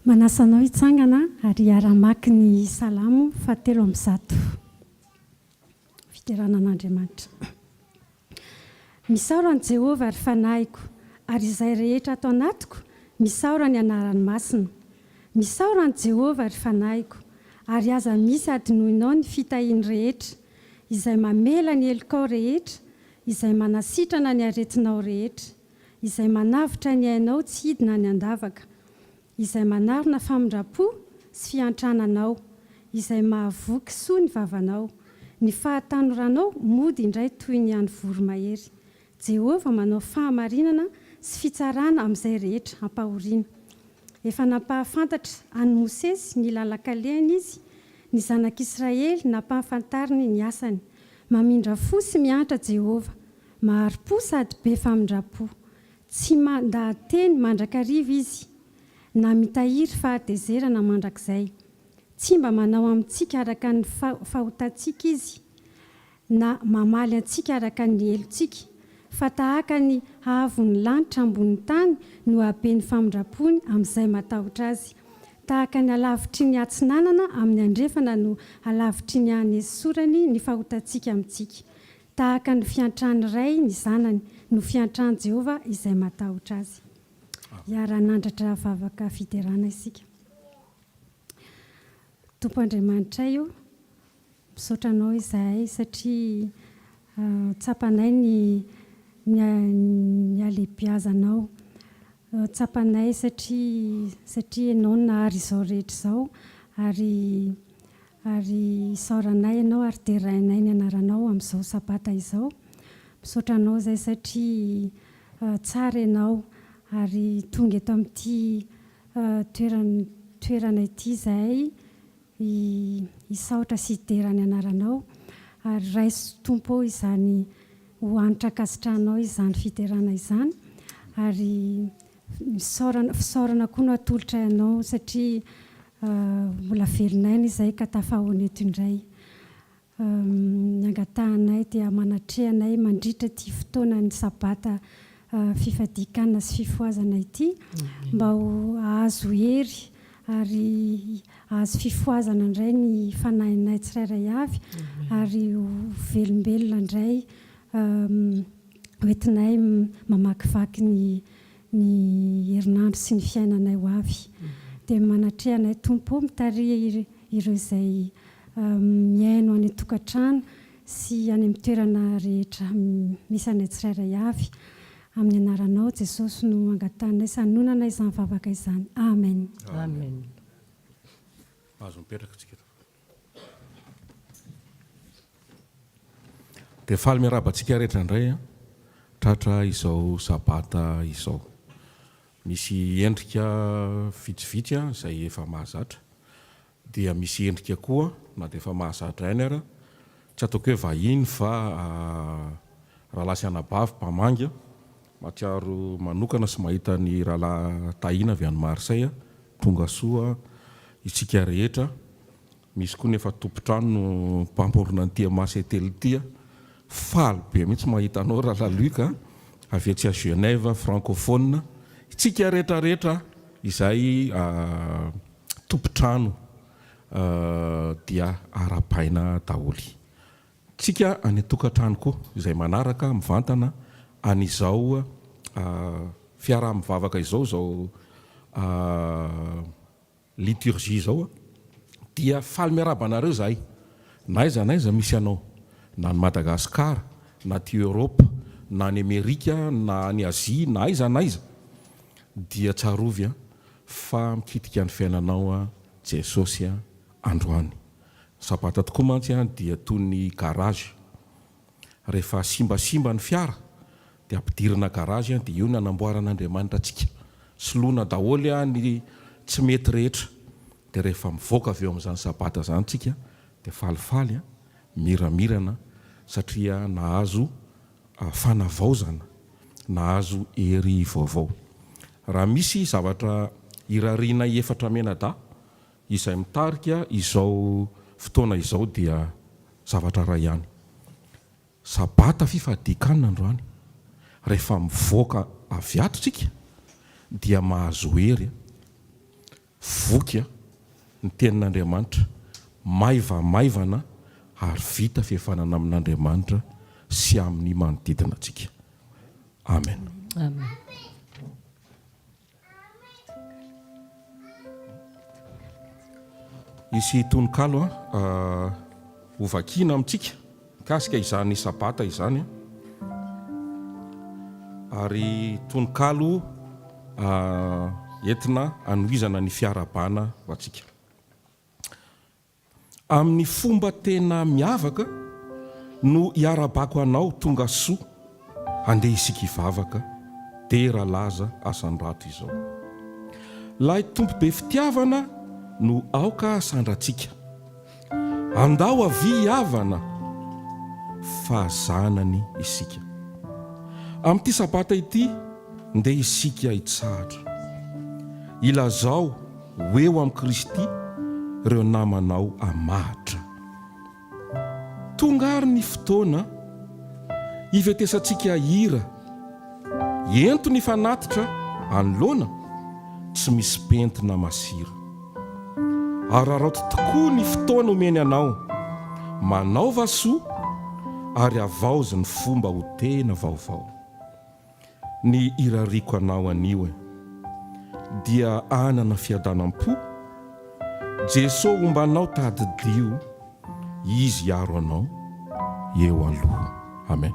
Manasanao hitsangana ary hiara-maky ny salamo 7:1. Fiteranan'Andriamanitra. Misaorany Jehovah ary fanahiko, ary izay rehetra ato anatiko, misaorany anarany masina. Misaorany Jehovah ary fanahiko, ary aza misy adinoinao ny fitahiany rehetra, izay mamela ny helikao rehetra, izay manasitrana ny aretinao rehetra, izay manavitra ny ainao tsy hidina ny andavaka, izay manarona famindrapo sy fiantrananao, izay mahavoky soa ny vavanao, ny fahatanoranao mody indray toy ny any voromahery. Jehovah manao fahamarinana sy fitsarana amin'izay rehetra ampahoriana. Efa nampahafantatra any Mosesy ny lalaka-lehany izy, ny zanak'Israely nampahafantariny ny asany. Mamindra fo sy miantra Jehovah, mahari-po sady be famindrapo, tsy mandahateny mandrakariva izy, na mitahiry fahatezerana mandrakizay. Tsy mba manao amintsika araka ny fahotantsika izy, na mamaly antsika araka ny helontsika, fa tahaka ny haavon'ny lanitra ambony tany no habeny famindrapony amin'izay matahotra azy. Tahaka ny alavitry ny atsinanana amin'ny andrefana no alavitry ny hanesorany ny fahotantsika amintsika. Tahaka ny fiantrany ray ny zanany no fiantrany Jehovah izay matahotra azy. Hiara-nandratra vavaka fiterana isika. Tompo Andriamanitra io, misaotranao izahay satria tsapanay ny alehibiazanao. Tsapanay satria ianao nahary izao rehetra izao, ary isaoranay ianao ary terainay ny anaranao amin'izao sabata izao. Misaotranao izay satria tsara ianao, ary tonga eto amin'ity toerana ity izahay isaotra sy hidera ny anaranao, ary raiso tompo izany ho anitra ankasitranao izany fiterana izany, ary fisaorana koa no atolotra ianao satria mbola velonay izay ka tafahoana eto indray. Niangatahanay dia manatrehanay mandritra ity fotoana ny sabata fifadikanana sy fifoazana ity, mba ho ahazo hery ary ahazo fifoazana indray ny fanahinay tsirairay avy, ary ho velombelona indray hoentinay mamakivaky ny herinandro sy ny fiainanay ho avy. Dia manatrehanay tompo mitaria ireo izay miaino any an-tokantrano sy any amin'ny toerana rehetra misy anay tsirairay avy. Amin'ny anaranao Jesosy no angatanay sanonana izany vavaka izany. Amen. Amen. Azo mipetraka tsika. Dia faly miarabantsika rehetra indray tratra izao sabata izao. Misy endrika vitsivitsy izay efa mahazatra, dia misy endrika koa na dia efa mahazatra ihany ara, tsy ataoko hoe vahiny fa rahalahy sy anabavy mpamanga, matsiaro manokana sy mahita ny rahalahy tahina avy any Marsay, tonga soa itsika rehetra. Misy koa nefa tompotrano no mpamporona ny tia Masay telo tia, faly be mihitsy mahita anao rahalahy Luc avy atsy à Genève francophone. Itsika rehetrarehetra izay tompotrano dia ara-paina daholy. Tsika any tokantrano koa izay manaraka mivantana an'izao fiaraha-mivavaka izao liturgie izao, dia faly miarabanareo zahay, naiza misy anao, na ny Madagasikara, na ty Europe, na ny Amerika, na ny Azia, na aiza, dia tsarovy fa mikitika ny fiainanao Jesosy androany. Sabata tokoa mantsy dia toy ny garage. Rehefa simbasimba ny fiara dia ampidirana garage, dia io ny anamboaran'Andriamanitra antsika. Soloana daholy ny tsy mety rehetra. Dia rehefa mivoaka avy eo amin'izany sabata zany tsika dia falifaly miramirana satria nahazo fanavaozana, nahazo hery vaovao. Raha misy zavatra irariana efatra menada izay mitarika izao fotoana izao dia zavatra ray ihany. Sabata fifadikanana androany. Rehefa mivoaka avy ato tsika dia mahazo hery, mivoky ny tenin'Andriamanitra maivamaivana ary vita fihefanana amin'Andriamanitra sy amin'ny manodidina antsika. Amen. Amen. Isy tononkalo hovakiana amintsika mikasika izany sabata izany ary tononkalo entina anohizana ny fiarabana ho antsika amin'ny fomba tena miavaka no hiarabako anao tonga soa andeha isika hivavaka dera laza asandrato izao. Lahy tompo be fitiavana no aoka sandratsika andao avy havana fa zanany isika. Amin'ity sabata ity ndeha isika hitsahatra ilazao hoeo amin'ny Kristy ireo namanao amahatra. Tonga ary ny fotoana hivetesantsika hira ento ny fanatitra anoloana tsy misy pentina masira. Araraoto tokoa ny fotoana omeny anao manaova soa ary avaozy ny fomba ho tena vaovao. Ny irariko anao anio dia anana fiadanam-po Jesosy ombanao tadidio izy hiaro anao eo aloha. Amen.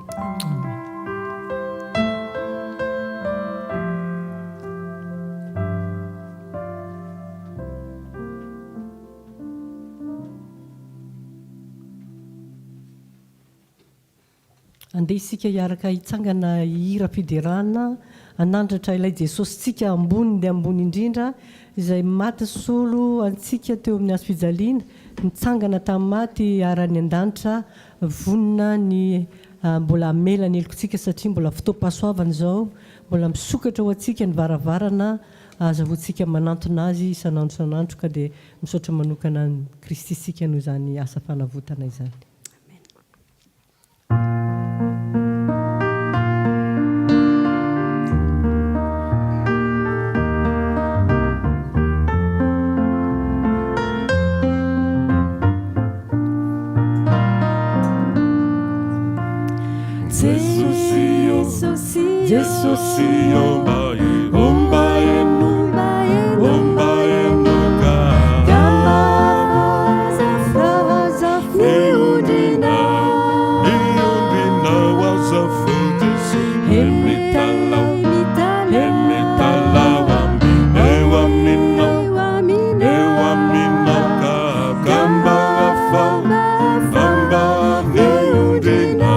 Andeha isika hiaraka hitsangana hira-piderana anandratra ilay Jesosy tsika ambony dia ambony indrindra izay maty solo antsika teo amin'ny hazo-fijaliana nitsangana tamin'ny maty arany an-danitra vonina ny mbola amela ny elontsika satria mbola fotoam-pahasoavana izao mbola misokatra ho antsika ny varavarana azahoantsika manantona azy isanandro ka dia misaotra manokana ny Kristy sika noho izany asa fanavotana izany. Jesus ombaye ombaye nuka zafra niudina wazafutesu emitala ewamino kamba wafau amba niudina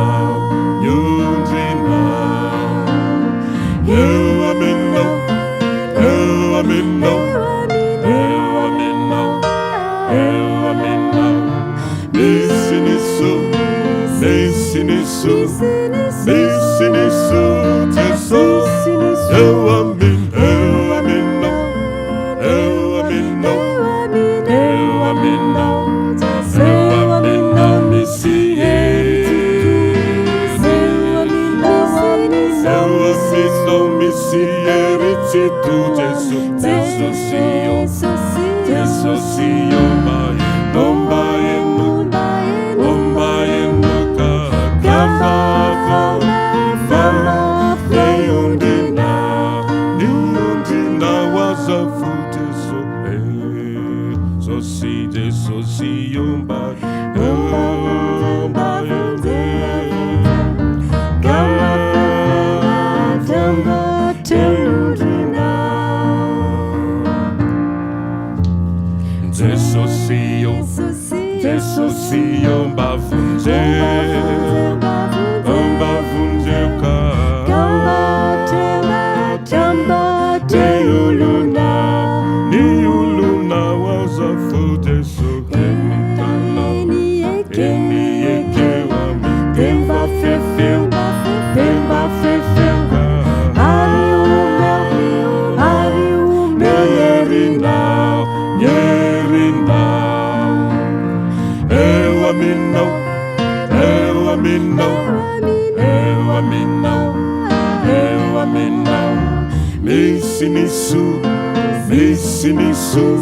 misy niso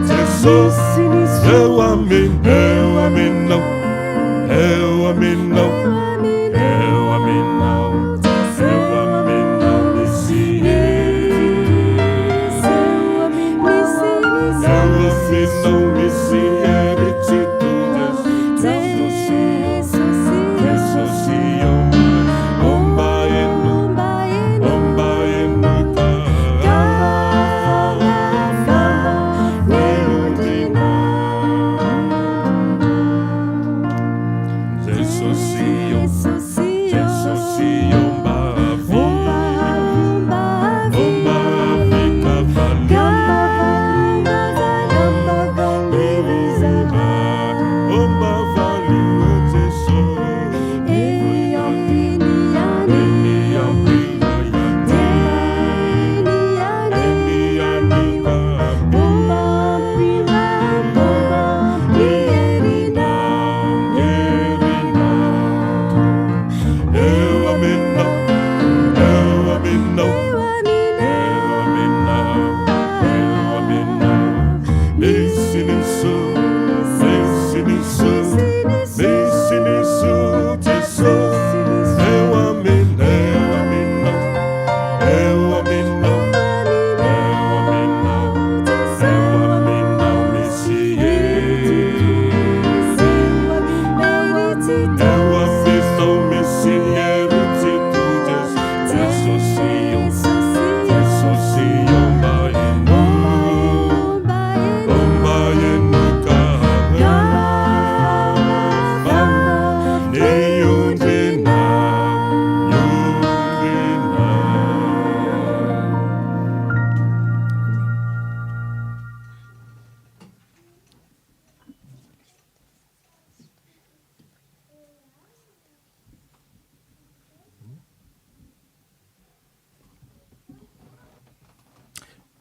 Jesosy eo aminao eo aminao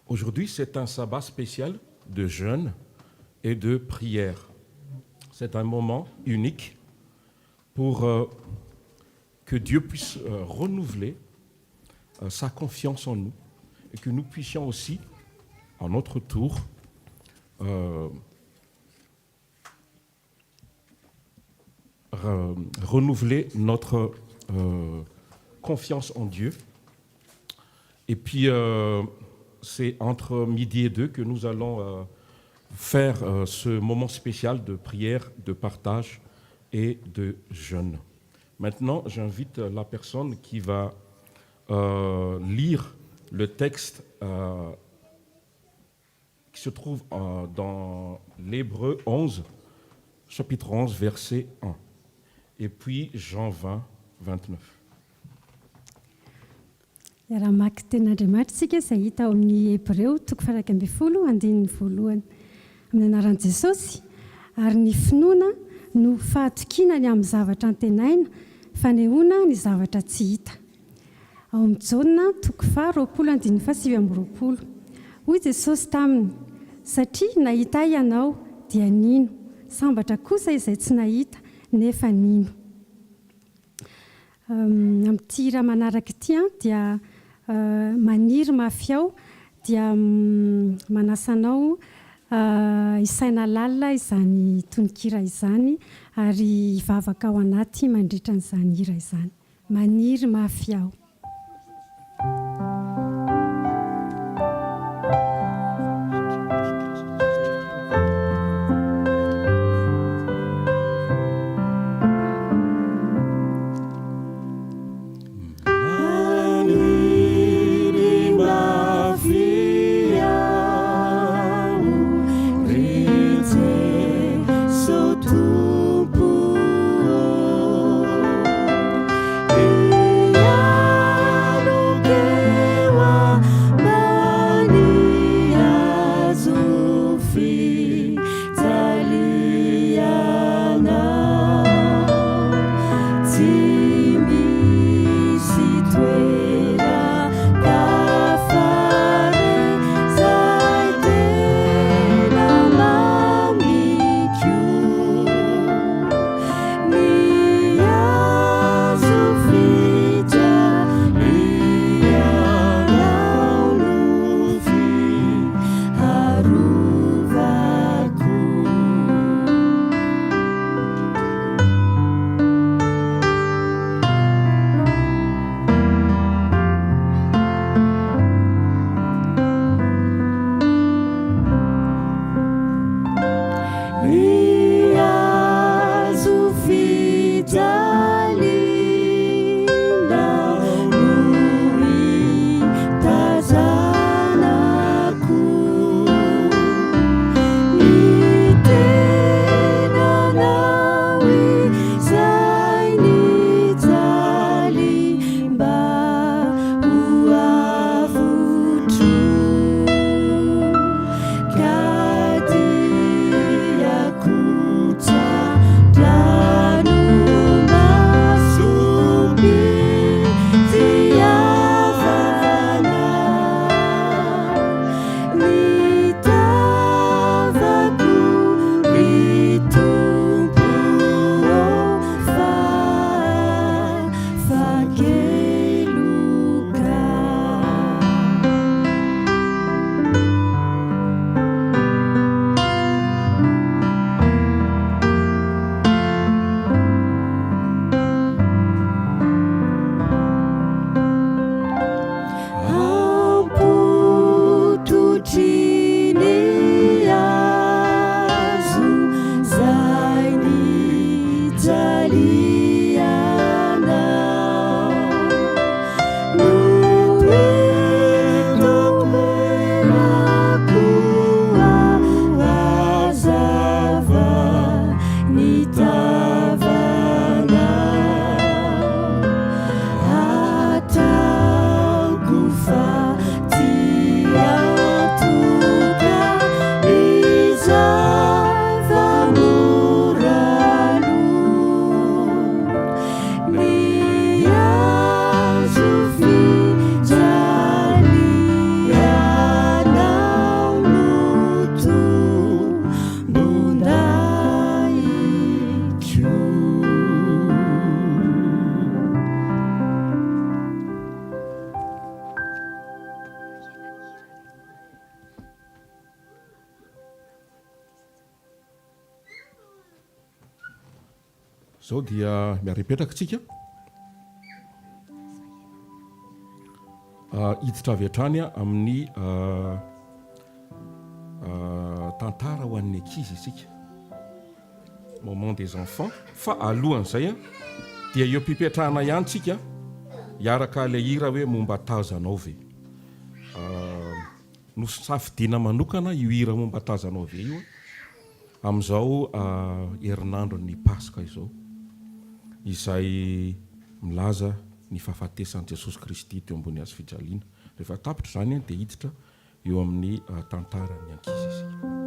Aujourd'hui, c'est un sabbat spécial de jeûne et de prière. C'est un moment unique pour que Dieu puisse renouveler sa confiance en nous et que nous puissions aussi, à notre tour, renouveler notre confiance en Dieu. Et puis, c'est entre midi et 2 que nous allons faire ce moment spécial de prière, de partage et de jeûne. Maintenant, j'invite la personne qui va lire le texte qui se trouve dans l'Hébreu 11, chapitre 11, verset 1. Et puis Jean 20, 29. Raha maky ten'Andriamanitra isika izay hita ao amin'ny Hébreu 11:1 amin'ny anaran'i Jesosy, ary ny finoana no fahatokinany amin'ny zavatra antenaina, fanehoana ny zavatra tsy hita. Ao amin'ny Jaona 2:7-20. Hoy Jesosy taminy: satria nahita ianao dia nino, sambatra kosa izay tsy nahita nefa nino. Amin'ity raha manaraka ity dia maniry mafy ao dia manasanao isaina lalina izany tononkira izany ary hivavaka ao anaty mandritra an'izany hira izany. Maniry mafy ao. Yeah. zao dia miaripetraka tsika hiditra avy hatrany amin'ny tantara ho an'ny ankizy isika moment des enfants fa alohan'izay dia eo mpipetrahana ihany tsika hiaraka ilay hira hoe momba tazanao ve no safidina manokana io hira momba tazanao ve io amin'izao herinandro ny paska izao izay milaza ny fahafatesan'i Jesosy Kristy teo ambony hazo fijaliana rehefa tapitra izany dia hiditra eo amin'ny tantarany ankizy isika.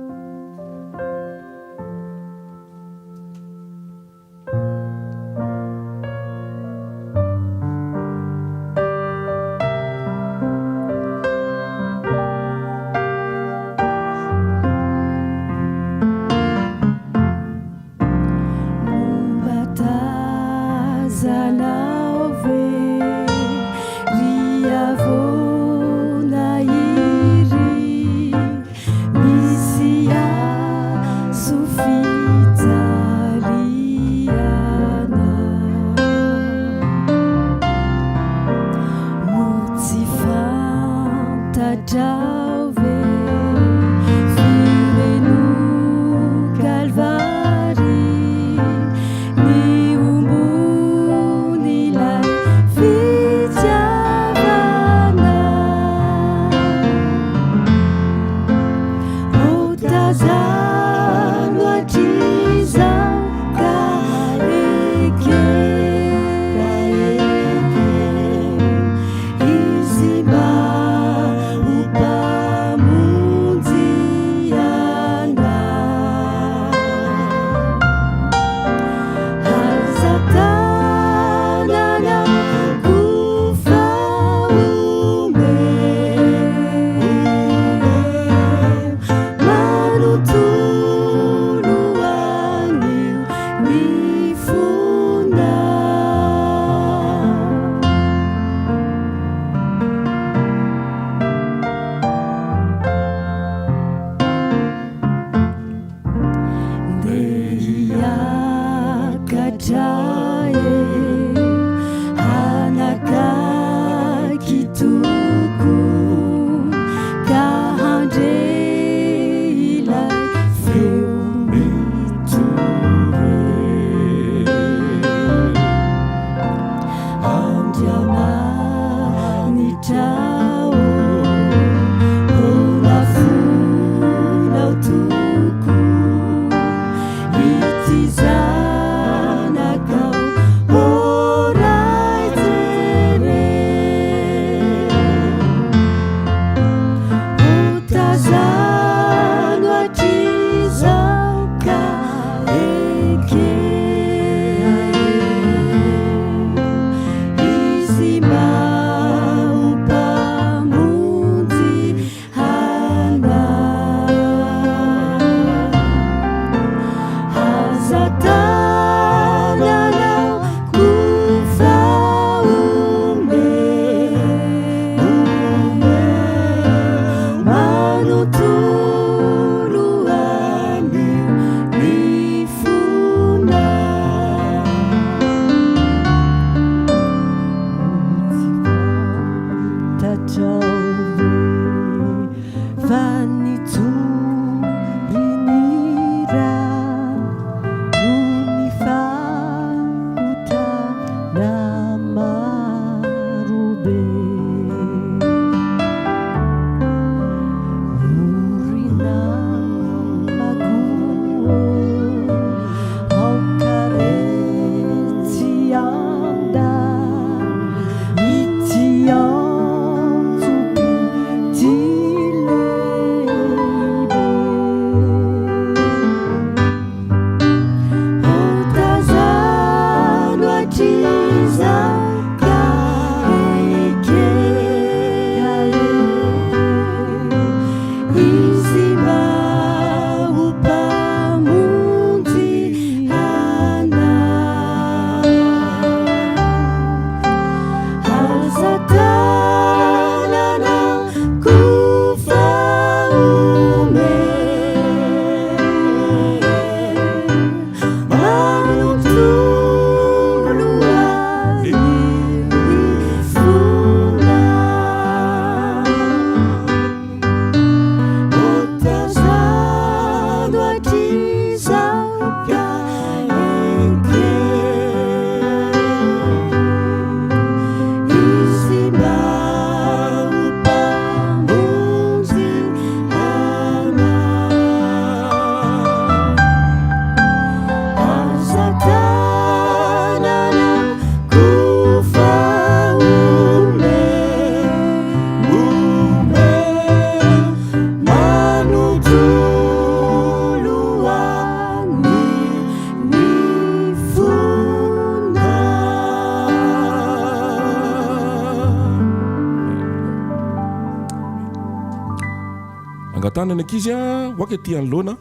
angatana ny ankizy a oaka ety anoloana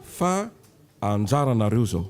fa anjaranareo zao.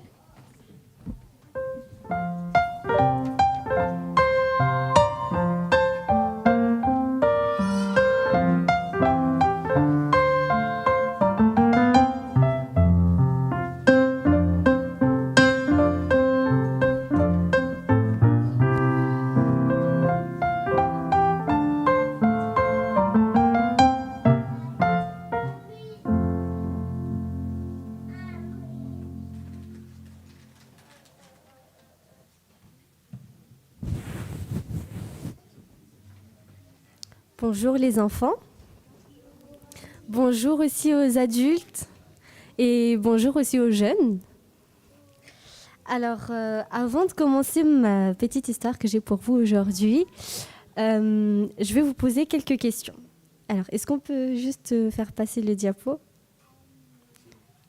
Bonjour les enfants, bonjour aussi aux adultes et bonjour aussi aux jeunes. Alors, avant de commencer ma petite histoire que j'ai pour vous aujourd'hui, je vais vous poser quelques questions. Alors, est-ce qu'on peut juste faire passer le diapo?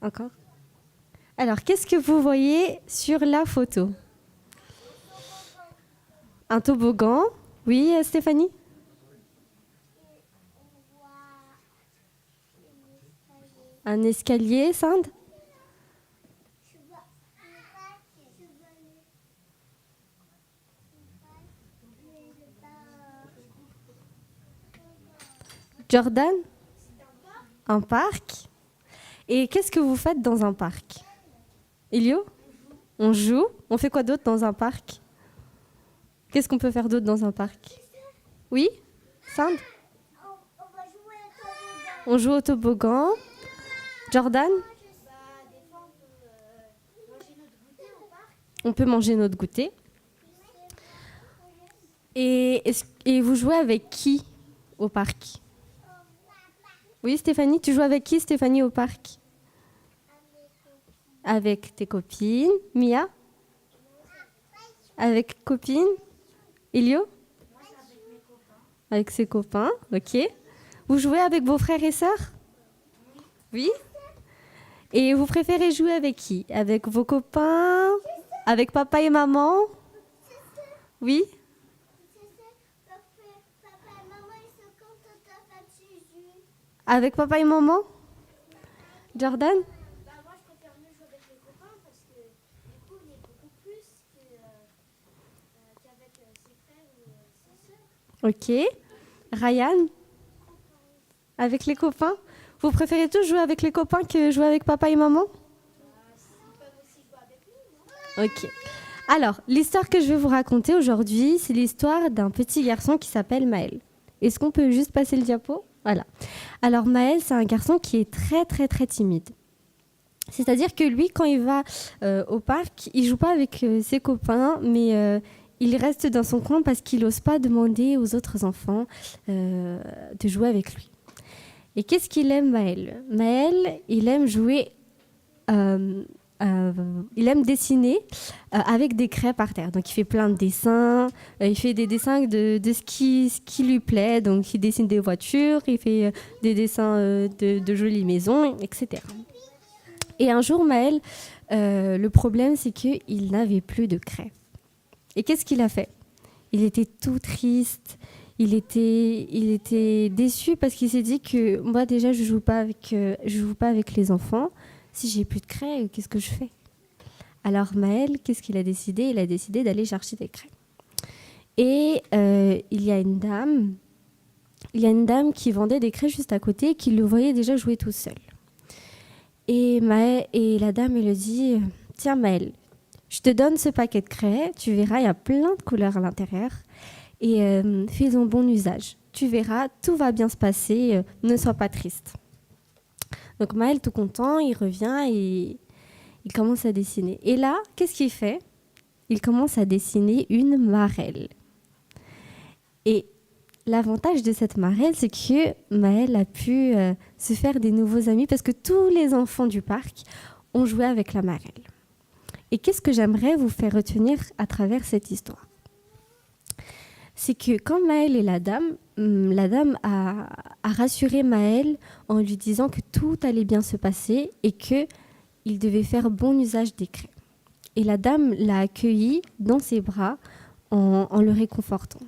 Encore? Alors, qu'est-ce que vous voyez sur la photo? Un toboggan? Oui, Stéphanie? Un escalier, Sand? Jordan? Un parc? Et qu'est-ce que vous faites dans un parc? Elio? On joue? On fait quoi d'autre dans un parc? Qu'est-ce qu'on peut faire d'autre dans un parc? Oui? Sand? On joue au toboggan. Jordan? On peut manger notre goûter. Et vous jouez avec qui au parc? Oui, Stéphanie, tu joues avec qui, Stéphanie, au parc? Avec tes copines. Mia? Avec copines? Elio? Avec ses copains, ok. Vous jouez avec vos frères et sœurs? Oui? Et vous préférez jouer avec qui? Avec vos copains? Avec papa et maman? Oui? Avec papa et maman? Jordan? Moi, je préfère mieux jouer avec les copains parce que du coup, il est beaucoup plus qu'avec ses frères ou ses sœurs. Ok. Ryan? Avec les copains? Vous préférez tous jouer avec les copains que jouer avec papa et maman? Ils peuvent aussi jouer avec nous, non? Ok. Alors, l'histoire que je vais vous raconter aujourd'hui, c'est l'histoire d'un petit garçon qui s'appelle Maël. Est-ce qu'on peut juste passer le diapo? Voilà. Alors, Maël, c'est un garçon qui est très, très, très timide. C'est-à-dire que lui, quand il va au parc, il ne joue pas avec ses copains, mais il reste dans son coin parce qu'il n'ose pas demander aux autres enfants de jouer avec lui. Et qu'est-ce qu'il aime, Maël? Maël, il aime jouer, il aime dessiner avec des craies par terre. Donc, il fait plein de dessins. Il fait des dessins de ce qui lui plaît. Donc, il dessine des voitures, il fait des dessins de jolies maisons, etc. Et un jour, Maël, le problème, c'est qu'il n'avait plus de craie. Et qu'est-ce qu'il a fait? Il était tout triste. Il était déçu parce qu'il s'est dit que moi déjà je joue pas avec les enfants. Si j'ai plus de craie, qu'est-ce que je fais? Alors Maël, qu'est-ce qu'il a décidé? Il a décidé d'aller chercher des craies. Et il y a une dame qui vendait des craies juste à côté, qui le voyait déjà jouer tout seul. Et la dame elle lui dit: tiens Maël, je te donne ce paquet de craies, tu verras, il y a plein de couleurs à l'intérieur. Et fais-en bon usage. Tu verras, tout va bien se passer, ne sois pas triste. Donc Maël, tout content, il revient et il commence à dessiner. Et là, qu'est-ce qu'il fait? Il commence à dessiner une marelle. Et l'avantage de cette marelle, c'est que Maël a pu se faire des nouveaux amis parce que tous les enfants du parc ont joué avec la marelle. Et qu'est-ce que j'aimerais vous faire retenir à travers cette histoire? C'est que quand Maël et la dame a rassuré Maël en lui disant que tout allait bien se passer et qu'il devait faire bon usage des craies. Et la dame l'a accueilli dans ses bras en le réconfortant.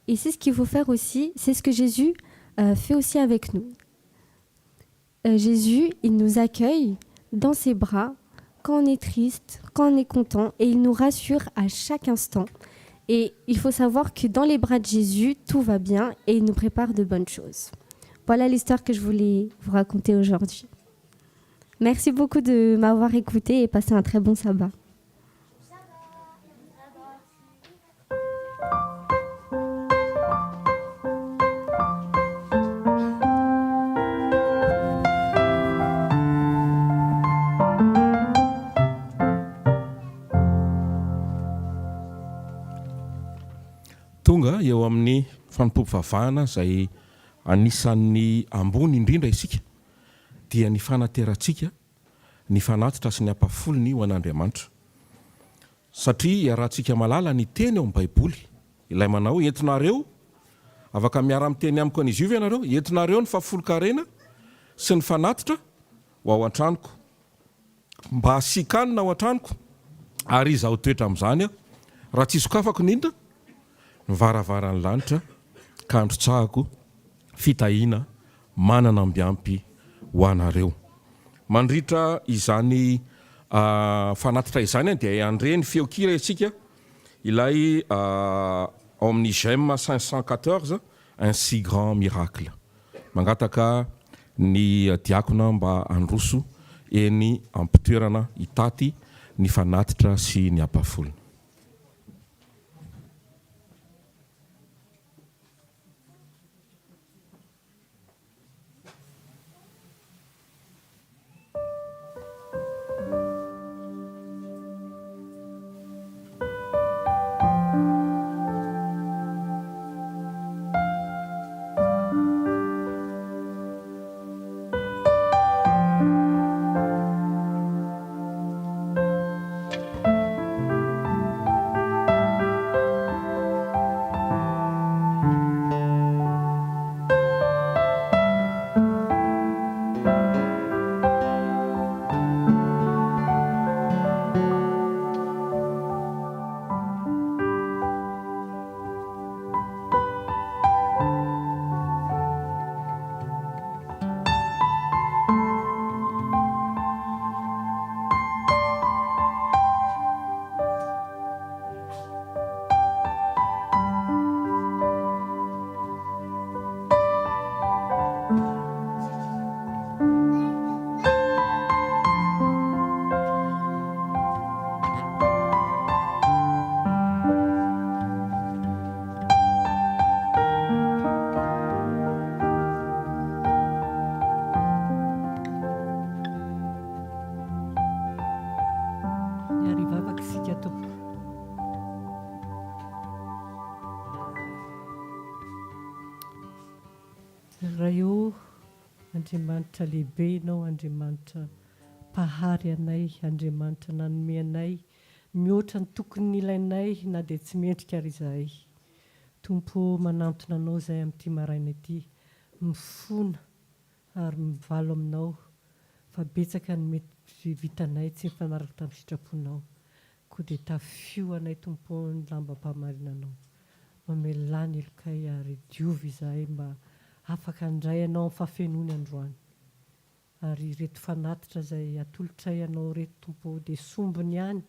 Et c'est ce qu'il faut faire aussi, c'est ce que Jésus fait aussi avec nous. Jésus, il nous accueille dans ses bras quand on est triste, quand on est content, et il nous rassure à chaque instant. Et il faut savoir que dans les bras de Jésus, tout va bien et il nous prépare de bonnes choses. Voilà l'histoire que je voulais vous raconter aujourd'hui. Merci beaucoup de m'avoir écouté et passez un très bon sabbat. Tonga eo amin'ny fanompompivavahana izay anisan'ny ambony indrindra isika dia ny fanaterantsika ny fanatitra sy ny ampafolony ho an'Andriamanitra. Satria iarahantsika malala ny teny ao amin'ny Baiboly ilay manao entinareo afaka miara miteny amiko an'izy io ve ianareo entinareo ny fafolo-karena sy ny fanatitra ho ao an-tranoko mba hasikanina ao an-tranoko ary izaho toetra amin'izany raha tsy sokafako nindra ny varavaran'ny lanitra ka androtsahako fitahiana manana ambiampy ho anareo. Mandritra izany fanatitra izany dia andreny feokira isika ilay ao amin'ny Gemme 514 un si grand miracle. Mangataka ny diakona mba androso eny ampitoerana hitaty ny fanatitra sy ny ampafolony. Raha io Andriamanitra lehibe ianao, Andriamanitra mpahary anay, Andriamanitra nanome anay mihoatra ny tokony ilainay na dia tsy mendrika ary izahay. Tompo manantona anao izay amin'ity maraina ity, mifona ary mivalo aminao fa betsaka ny mety vitanay tsy mifanaraka tamin'ny sitraponao. Koa dia tafio anay Tompo ny lambam-pahamarinanao. Mamelany elokay ary diovy izahay mba afaka handray anao amin'ny fahafenony androany. Ary reto fanatitra izay atolotra anao reto Tompo dia sombiny ihany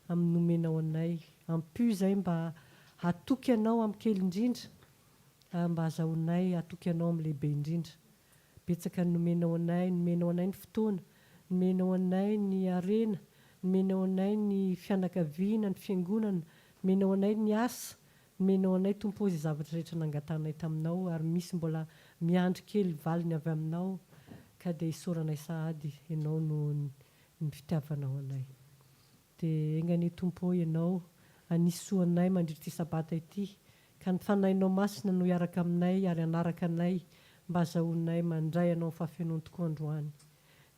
amin'ny nomenao anay. Ampio izay mba hatoky anao amin'ny kely indrindra, mba azahoanay hatoky anao amin'ny lehibe indrindra. Betsaka ny nomenao anay ny fotoana, nomenao anay ny arena, nomenao anay ny fianakaviana, ny fiangonana, nomenao anay ny asa, nomenao anay Tompo izay zavatra rehetra nangatanay taminao ary misy mbola miandry kely valiny avy aminao ka dia isaoranay sahady ianao no ny fitiavanao anay. Dia engany Tompo ianao anisoanay mandritra sabata ity ka ny fanahinao masina no hiaraka aminay ary hanaraka anay mba azahoanay mandray anao fahafenony tokoa androany.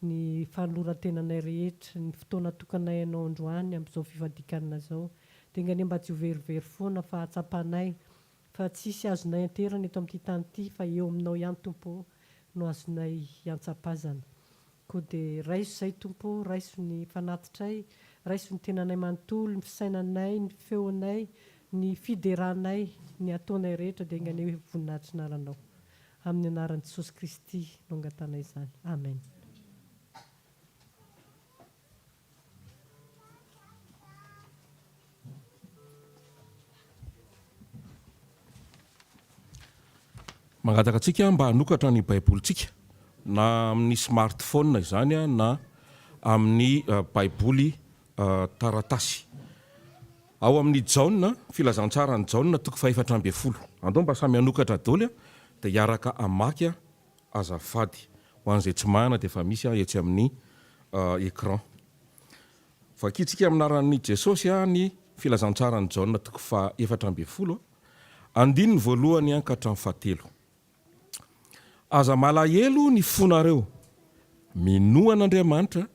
Ny fanoloran-tenanay rehetra, ny fotoana tokanay anao androany amin'izao fivadikanana izao dia engany mba tsy ho verivery foana fa hatsapanay fa tsisy azonay anterana eto amin'ity tany ity fa eo aminao ihany Tompo no azonay hiantsapazana. Koa dia raiso izay Tompo, raiso ny fanatitray, raiso ny tenanay manontolo, ny fisainanay, ny feonay, ny fideranay, ny ataonay rehetra dia engany hoe voninahitry naranao. amin'ny anaran'i Jesosy Kristy no angatana izany. Amen. Mangataka antsika mba hanokatra ny baibolitsika na amin'ny smartphone izany na amin'ny baiboly taratasy. Ao amin'ny jaune filazantsara ny jaune toko 440. Andao mba samy hanokatra daholo dia hiaraka amaky azafady. Ho an'izay tsy mahana dia efa misy etsy amin'ny écran. Vakitsika amin'ny anaran'i Jesosy ny filazantsara ny jaune toko 440. Andiny ny voalohany ka hatramin'ny fahatelo. Aza malahelo ny fonareo, minoa an'Andriamanitra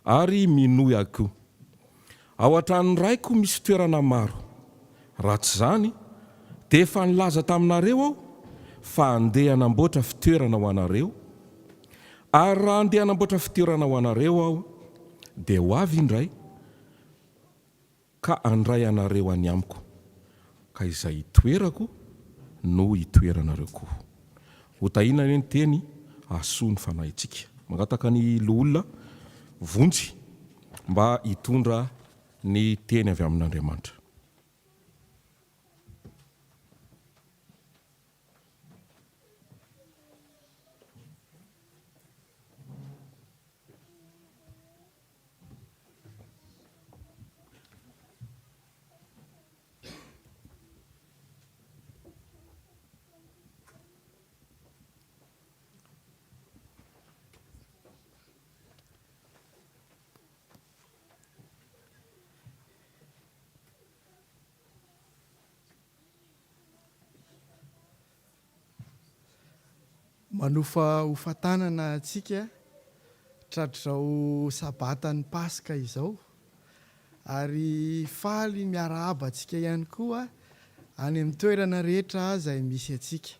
ary minoy akoho. Ao an-tranony raiko misy toerana maro. Raha tsy zany, dia efa nilaza taminareo aho fa andeha hanamboatra fitoerana ho anareo. Ary raha andeha hanamboatra fitoerana ho anareo aho, dia ho avy indray ka andray anareo any amiko. Ka izay hitoerako no hitoeranareo koa. Ho tahina ny teny asoa ny fanahintsika. Mangataka ny olona vonjy mba hitondra ny teny avy amin'Andriamanitra. Manofa hofantanana antsika tratr'izao sabatan'ny Paska izao, ary faly miarahaba antsika ihany koa any amin'ny toerana rehetra izay misy antsika.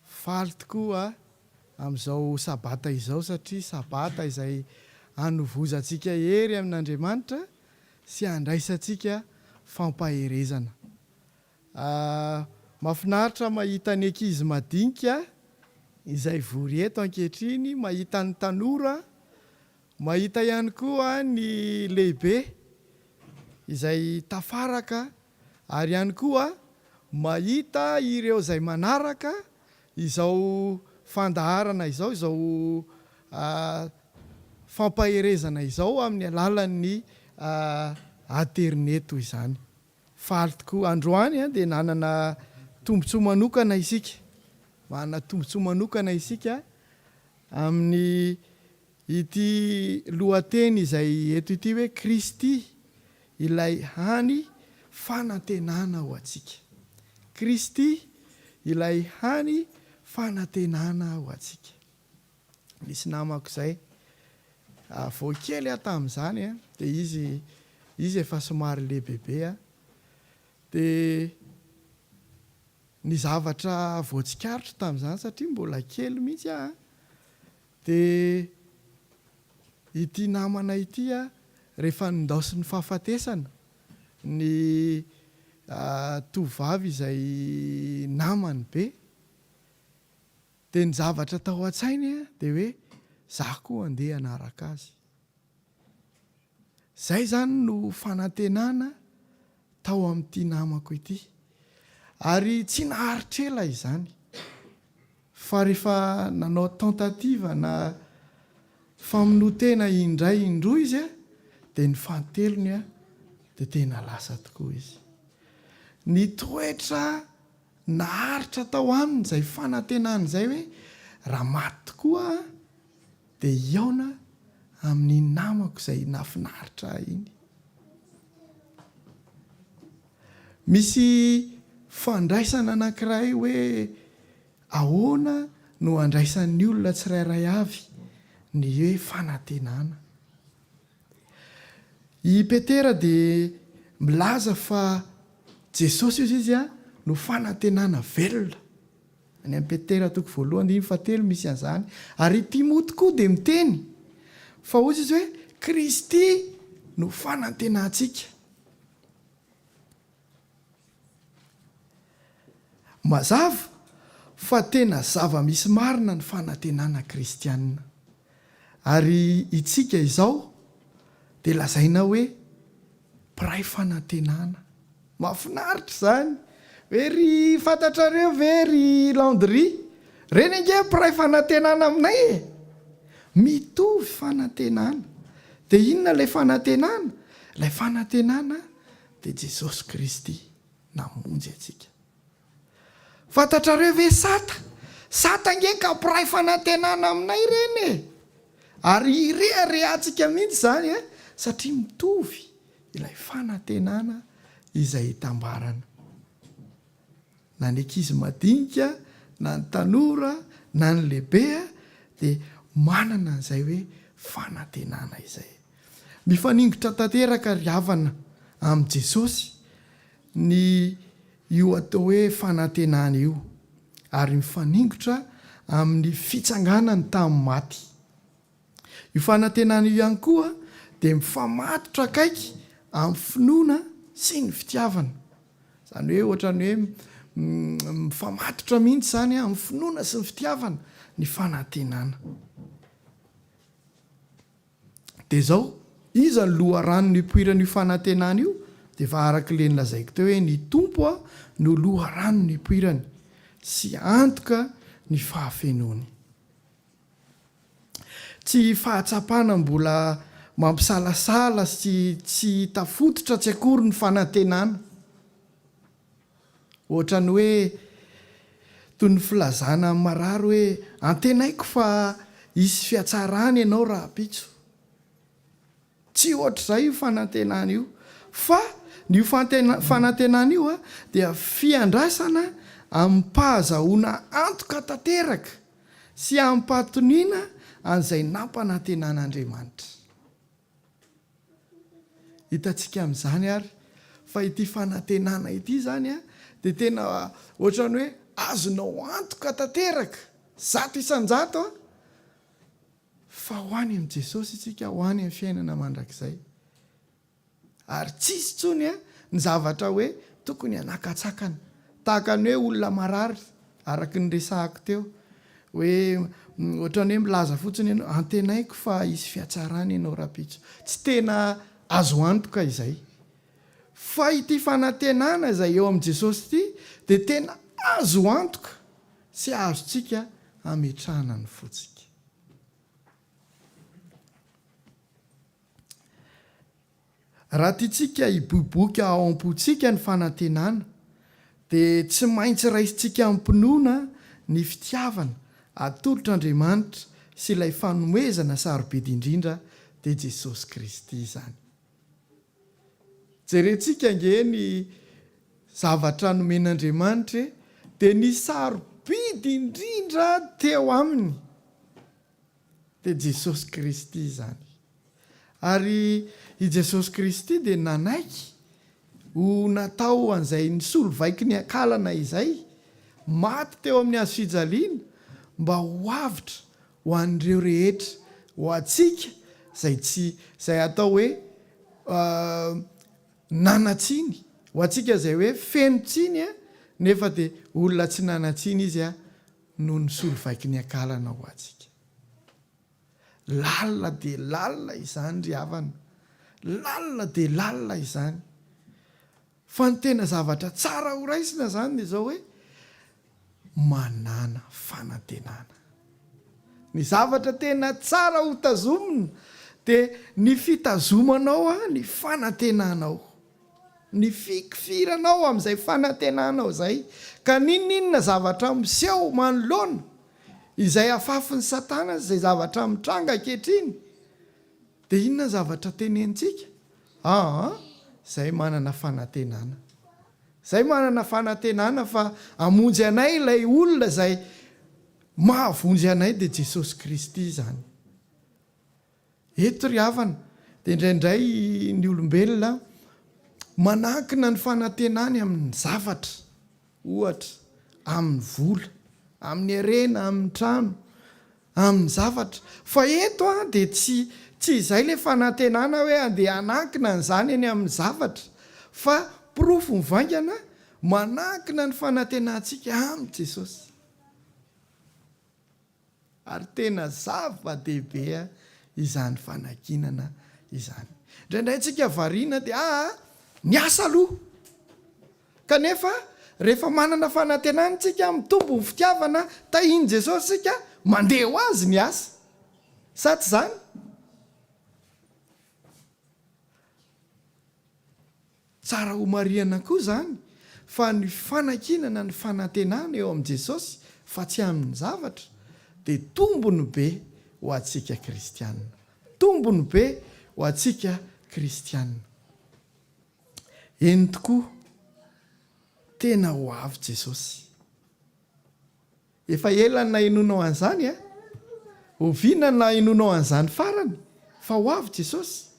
Faly tokoa amin'izao sabata izao satria sabata izay hanovozantsika hery amin'Andriamanitra sy handraisantsika fampaherezana. Mahafinaritra mahita ny ankizy madinika izay vory eto ankehitriny, mahita ny tanora, mahita ihany koa ny lehibe izay tafaraka, ary ihany koa mahita ireo izay manaraka izao fandaharana izao fampaherezana izao amin'ny alalan'ny internet izany. Faly tokoa androany dia nanana tombontsoa manokana isika. Manana tombontsoa manokana isika amin'ny ity lohateny izay eto ity hoe Kristy ilay hany fanantenana ho antsika. Kristy ilay hany fanantenana ho antsika. Misy namako izay vao kely tamin'izany dia izy efa somary lehibebe dia ny zavatra voatsikaritro tamin'izany satria mbola kely mihitsy dia ity namana ity rehefa nindaosy ny fahafatesana ny tovavy izay namany be, dia ny zavatra tao an-tsainy dia hoe zaho koa andeha hanaraka azy. Zay zany no fanantenana tao amin'ity namako ity. Ary tsy naharitrela izany, fa rehefa nanao tentativa na famonotena indray indroa izy dia ny fahatelony dia tena lasa tokoa izy. Ny toetra naharitra tao aminy izay fanantenana izay hoe raha maty tokoa dia iaona amin'ny namako izay nafinaritra iny. Misy fandraisana anankiray hoe ahoana no andraisan'ny olona tsirairay avy ny hoe fanantenana. I Petera dia milaza fa Jesosy izy no fanantenana velona. Any amin'ny Petera toko 1:7 misy an'izany. Ary Timoty koa dia miteny fa ozy izy hoe Kristy no fanantenantsika. Mazava fa tena zava-misy marina ny fanantenana kristianina. Ary itsika izao dia lazaina hoe mpiray fanantenana. Mahafinaritra zany. Very fantatrareo very Landry. Reny ange mpiray fanantenana aminay e. Mitovy fanantenana. Dia inona ilay fanantenana? Ilay fanantenana dia Jesosy Kristy namonjy atsika. Fantatrareo ve sata nge ka mpiray fanantenana aminay reny e. Ary ireharehantsika mihitsy zany e, satria mitovy ilay fanantenana izay hitambarana. Na ny ankizy madinika, na ny tanora, na ny lehibe dia manana an'izay hoe fanantenana izay. Mifaningotra tanteraka ry havana amin'i Jesosy ny io atao hoe fanantenana io, ary mifaningotra amin'ny fitsanganany tamin'ny maty. Io fanantenana io ihany koa dia mifamatotra akaiky amin'ny finoana sy ny fitiavana. Zany hoe ohatrany hoe mifamatotra mihitsy zany amin'ny finoana sy ny fitiavana ny fanantenana. Dia izao, iza ny loharano ny poiran'io fanantenana io? Dia fa araka ilay nolazaiko teo hoe ny tompo no loharano ny poirany sy antoka ny fahafenony. Tsy fahatsapana mbola mampisalasala sy tsy tafototra tsy akory ny fanantenana. Ohatrany hoe toy ny filazana mararo hoe antenaiko fa hisy fiatsarany ianao raha pitso. Tsy ohatr'izay io fanantenana io, fa ny fanantenana io dia fiandrasana amin'ny mpahazahoana antoka tanteraka sy amin'ny mpahatoniana an'izay nampanantenan'Andriamanitra. Hitantsika amin'izany ary fa ity fanantenana ity zany dia tena ohatrany hoe azonao antoka tanteraka zato isan-jato fa ho any amin'i Jesosy isika, ho any amin'ny fiainana mandrakizay. Ary tsisy tsony ny zavatra hoe tokony hanakatsakana, tahaka ny hoe olona marary araka ny resahako teo hoe ohatrany hoe milaza fotsiny ianao antenaiko fa hisy fiatsarany ianao rapitso. Tsy tena azo antoka izay. Fa ity fanantenana izay eo amin'i Jesosy ity dia tena azo antoka sy azontsika hametrahana ny fotsika. Raha tiantsika hiboboka ao am-pontsika ny fanantenana dia tsy maintsy raisintsika ampinoana ny fitiavana atolotr'Andriamanitra sy ilay fanomezana sarobidy indrindra dia Jesosy Kristy zany. Jerentsika nge ny zavatra nomen'Andriamanitra dia ny sarobidy indrindra teo aminy dia Jesosy Kristy zany. Ary i Jesosy Kristy dia nanaiky ho natao an'izay nisolo-vaiky ny akalana izay, maty teo amin'ny hazo fijaliana mba ho avitra ho an'ireo rehetra, ho antsika izay atao hoe nanatsiny, ho antsika izay hoe fenotsiny nefa dia olona tsy nanatsiny izy no nisolo-vaiky ny akalana ho antsika. Lalina dia lalina izany ry havana, lalina dia lalina izany. Fa ny tena zavatra tsara ho raisina zany dia izao hoe manana fanantenana. Ny zavatra tena tsara ho tazomina dia ny fitazomanao ny fanantenanao, ny fikifiranao amin'izay fanantenanao izay. Ka ninona zavatra miseho manoloana izay afafin'ny Satana, izay zavatra mitranga ankehitriny, dia inona zavatra tenentsika? Izay manana fanantenana. Izay manana fanantenana fa hamonjy anay ilay olona izay mahavonjy anay dia Jesosy Kristy zany. Eto ry havana dia indraindray ny olombelona manankina ny fanantenany amin'ny zavatra, ohatra amin'ny vola, amin'ny harena, amin'ny trano, amin'ny zavatra. Fa eto dia tsy izay ilay fanantenana hoe andeha hanankina n'izany eny amin'ny zavatra, fa porofo mivaingana manankina ny fanantenantsika amin'i Jesosy. ary tena zava-dehibea izany fanakinana izany. Indraindray ntsika variana dia ny asa aloha kanefa rehefa manana fanantenana tsika mitombo ny fitiavana tahiny Jesosy sika mandeha ho azy ny asa sa tsy zany? Tsara ho mariana koa zany fa ny fanakinana ny fanantenana eo amin'i Jesosy fa tsy amin'ny zavatra dia tombony be ho antsika kristianina, tombony be ho antsika kristianina. Eny tokoa tena ho avy Jesosy. Efa ela na inonao an'izany oviana na inonao an'izany farany fa ho avy Jesosy.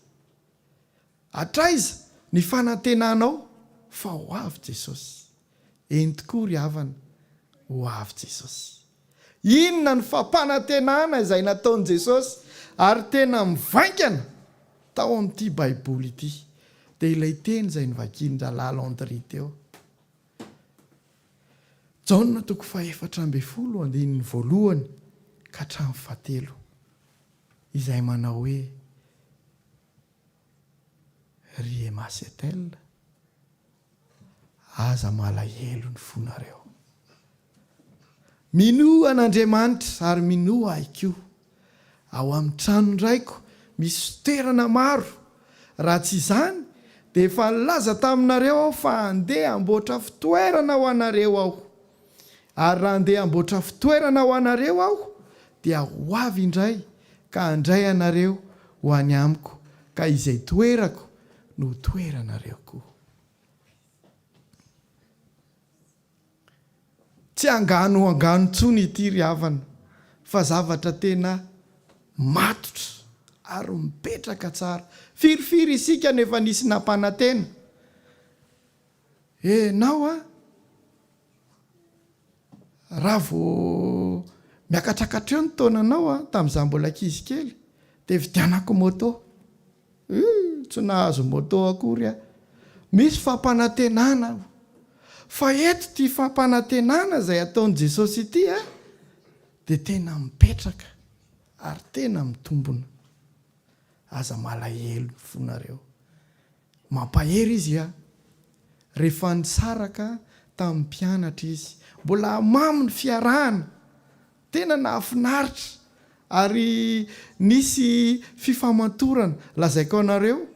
Hatraiza ny fanantenanao fa ho avy Jesosy. Eny tokoa ry havana ho avy Jesosy. Inona ny fampanantenana izay nataon'i Jesosy ary tena mivaingana tao amin'ity baiboly ity dia ilay teny izay novakian-dralala André teo. Jaona 4:1 ka hatramin'ny 7 izay manao hoe ry masetel aza malahelo ny fonareo. Minoa an'Andriamanitra ary minoa aiko ao amin'ny trano ndraiko misy toerana maro, raha tsy izany dia efa nilaza taminareo aho fa handeha hamboatra fitoerana ho anareo aho. Ary raha handeha hamboatra fitoerana ho anareo aho dia ho avy indray ka handray anareo ho any amiko, ka izay toerako no toeranareo koa. Tsy angano tsony ity ry havana fa zavatra tena matotra ary mipetraka tsara. Firifiry isika nefa nisy nampanantena. Nao raha vao miakatrakatra eo ny taonanao tamin'izaho mbola ankizy kely dia vidianako moto. Tsy nahazo moto akory misy fampanantenana. Fa eto ty fampanantenana izay ataon'i Jesosy ity dia tena mipetraka ary tena mitombona. Aza malahelo ny fonareo. Mampahery izy rehefa nisaraka tamin'ny mpianatra izy. Mbola mamy ny fiarahana, tena nahafinaritra ary nisy fifamantorana. Lazaiko anareo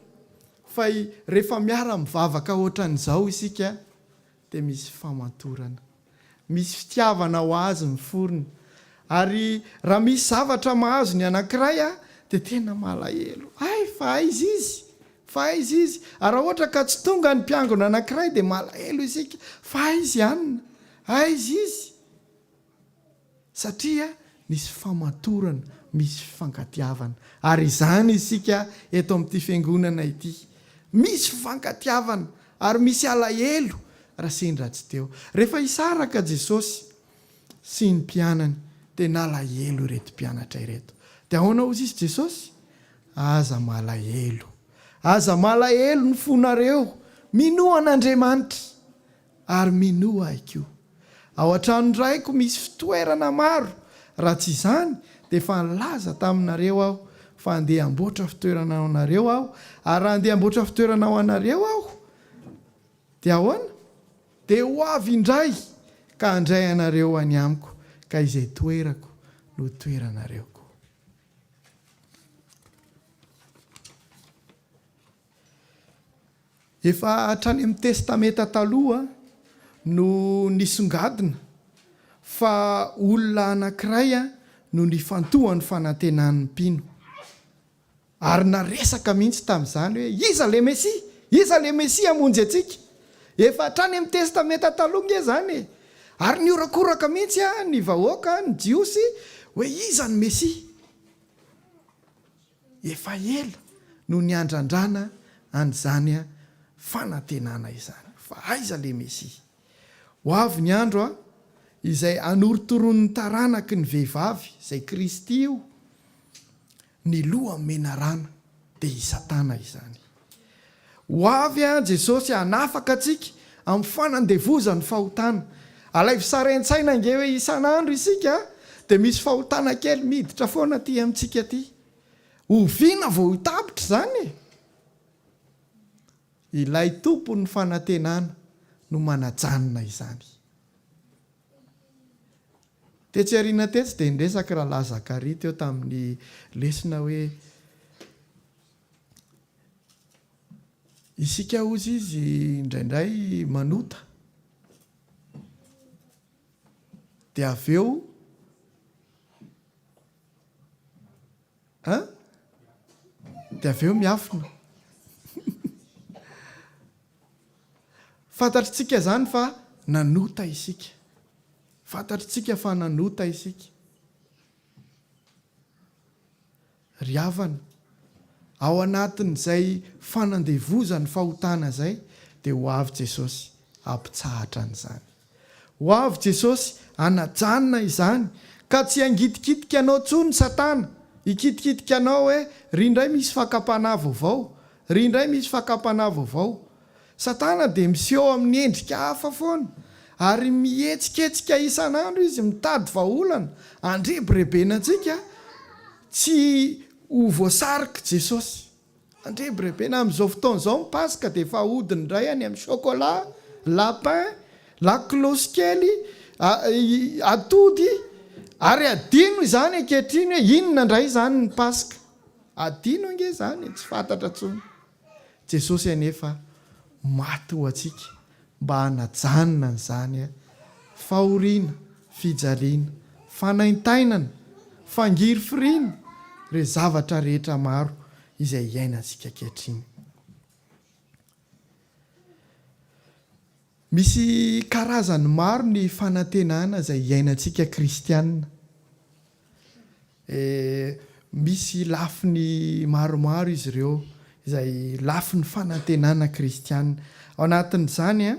fa rehefa miara mivavaka ohatran'izao isika dia misy famantorana, misy fitiavana ho azy miforona. Ary raha misy zavatra mahazo ny anankiray dia tena malahelo. Fa aiza izy, fa aiza izy. Raha ohatra ka tsy tonga ny mpiangona anankiray dia malahelo isika. Fa aiza ihanina, aiza izy. Satria misy famantorana, misy fifankatiavana. Ary izany isika eto amin'ity fiangonana ity. Misy fifankatiavana ary misy alahelo raha sendra tsy teo. Rehefa isaraka Jesosy sy ny mpianany dia nalahelo ireto mpianatra ireto. Dia ahoana hozy izy Jesosy? Aza malahelo. Aza malahelo ny fonareo. Minoa an'Andriamanitra ary minoa aiko. Ao an-trano ndraiko misy fitoerana maro. Raha tsy izany dia efa nilaza taminareo aho fa handeha hamboatra fitoerana ao anareo aho. Ary raha handeha hamboatra fitoerana ao anareo aho dia ahoana? Dia ho avy indray ka handray anareo any amiko, ka izay toerako no toeranareo koa. Efa hatrany amin'ny testamenta taloha no nisongadina fa olona anankiray no nifantohany fanantenan'ny mpino. Ary naresaka mihitsy tamin'izany hoe iza le Mesia? Iza le Mesia hamonjy antsika? Efa hatrany amin'ny testamenta taloha izany. Ary niorakoraka mihitsy ny vahoaka, ny jiosy hoe iza ny Mesia? Efa ela no niandrandrana an'izany fanantenana izany. Fa aiza le Mesia? Ho avy ny andro izay anorotoron'ny taranaky ny vehivavy izay Kristy io, ny loha menarana dia i Satana izany. Ho avy Jesosy hanafaka antsika amin'ny fanandevozan'ny fahotana. Alay fisarain-tsaina nge hoe isan'andro isika dia misy fahotana kely miditra foana ty amintsika ty oviana vao hitapitra zany ilay tompony fanantenana no manajanona izany. Tetsyariana tetsy dia nresaka rahalahy Zakaria teo tamin'ny lesina hoe isika ozy izy indraindray manota dia avy eo dia avy eo miafina. Fantatritsika zany fa nanota isika. Fantatritsika fa nanota isika. Ry havana, ao anatin'izay fanandevozany fahotana zay dia ho avy Jesosy ampitsahatra an'izany. Ho avy Jesosy anajanona izany ka tsy angitikitika anao tsony Satana. Ikitikitika anao hoe ry indray misy fakapana vaovao, ry indray misy fakapana vaovao. Satana dia miseho amin'ny endrika hafa foana ary mihetsiketsika isan'andro izy mitady vahaolana andrebirebena-tsika tsy ho voasarika Jesosy. Andrebirebena amin'izao fotoana izao mipasika dia efa ahodiny indray any amin'ny chocolat, lapin, laklosy kely, atody ary adino izany ankehitriny hoe inona indray izany ny pasika. Adino ange izany tsy fantatra tsony. Jesosy anefa maty ho antsika mba hanajanona an'izany fahoriana, fijaliana, fanaintainana, fangiry firiana re zavatra rehetra maro izay iainantsika ankehitriny. Misy karazany maro ny fanantenana izay iainantsika kristianina. Misy lafiny maromaro izy ireo izay lafiny fanantenana kristianina. Ao anatin'izany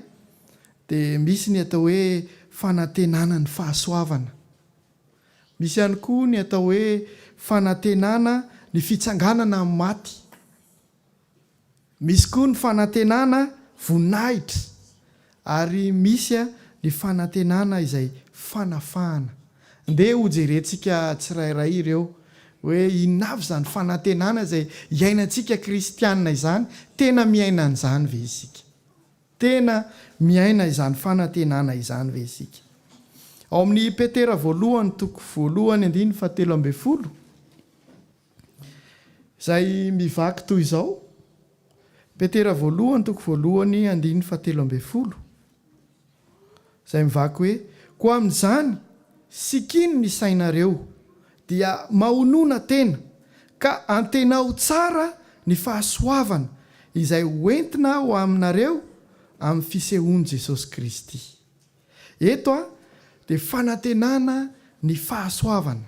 dia misy ny atao hoe fanantenana ny fahasoavana. Misy ihany koa ny atao hoe fanantenana ny fitsanganana amin'ny maty. Misy koa ny fanantenana voninahitra. Ary misy ny fanantenana izay fanafahana. Andeha ho jerentsika tsirairay ireo hoe inona avy izany fanantenana izay iainantsika kristianina izany. Tena miaina an'izany ve isika? Tena miaina izany fanantenana izany ve isika? Ao amin'ny Petera voalohany toko voalohany 1:17 izay mivaky toy izao. Petera voalohany toko voalohany 1:17 izay mivaky hoe koa amin'izany sikiny ny sainareo dia mahonona tena ka antenao tsara ny fahasoavana izay hoentina ho aminareo amin'ny fisehoan'i Jesosy Kristy. Eto dia fanantenana ny fahasoavana.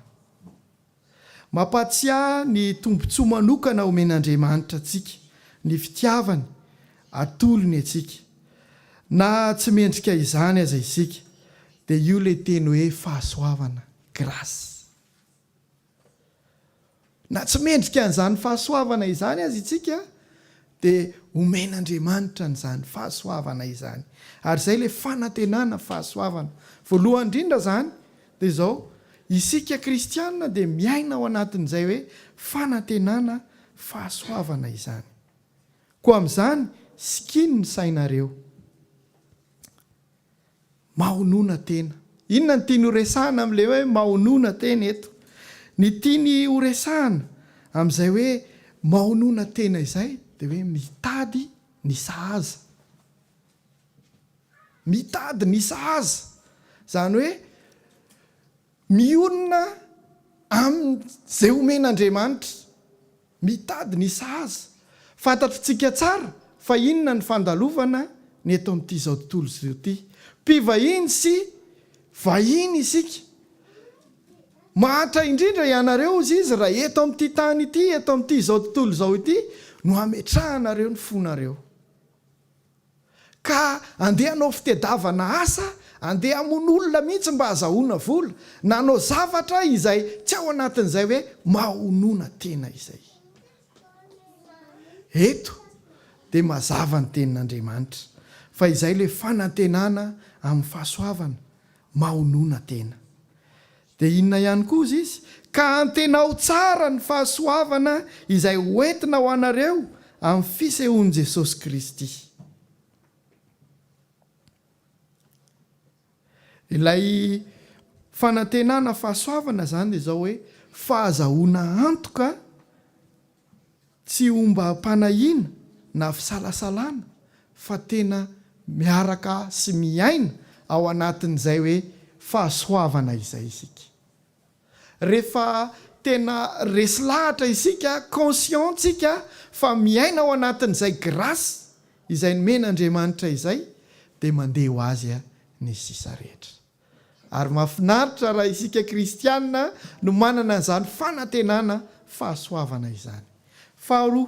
Mampatsiahy ny tombontsoa manokana omen'Andriamanitra antsika, ny fitiavany atolony antsika. Na tsy mendrika izany aza isika dia io ilay teny hoe fahasoavana, grâce. Na tsy mendrika an'izany fahasoavana izany aza isika dia omen'Andriamanitra n'izany fahasoavana izany. Ary izay ilay fanantenana fahasoavana. Voalohany indrindra zany dia izao, isika kristianina dia miaina ao anatin'izay hoe fanantenana fahasoavana izany. Koa amin'izany sikiny ny sainareo. Mahonona tena. Inona ny tiany horesahana amin'ilay hoe mahonona tena eto? Ny tiany horesahana amin'izay hoe mahonona tena izay dia hoe mitady ny sahaza. Mitady ny sahaza. Izany hoe mionona amin'izay omen'Andriamanitra. Mitady ny sahaza. Fantatritsika tsara fa inona ny fandalovana ny eto amin'ity izao tontolo izao ity. Mpivahiny sy vahiny isika. Mahatra indrindra ianareo izy raha eto amin'ity tany ity, eto amin'ity izao tontolo izao ity no ametrahanareo ny fonareo. Ka andeha hanao fitadiavana asa, andeha hamon'olona mihitsy mba hahazahoana vola, nanao zavatra izay tsy ao anatin'izay hoe mahonona tena izay. Eto dia mazava ny tenin'Andriamanitra fa izay ilay fanantenana amin'ny fahasoavana, mahonona tena. dia inona ihany koa zy izy ka antenao tsara ny fahasoavana izay hoentina ho anareo amin'ny fisehoan'i Jesosy Kristy. Ilay fanantenana fahasoavana zany dia izao hoe fahazahoana antoka tsy omba mpanahiana na fisalasalana fa tena miaraka sy miaina ao anatin'izay hoe fahasoavana izay isika. Rehefa tena resy lahatra isika, conscientsika fa miaina ao anatin'izay grasy izay nomen'Andriamanitra izay, dia mandeha ho azy ny sisa rehetra. Ary mahafinaritra raha isika kristianina no manana izany fanantenana fahasoavana izany. Faharoa,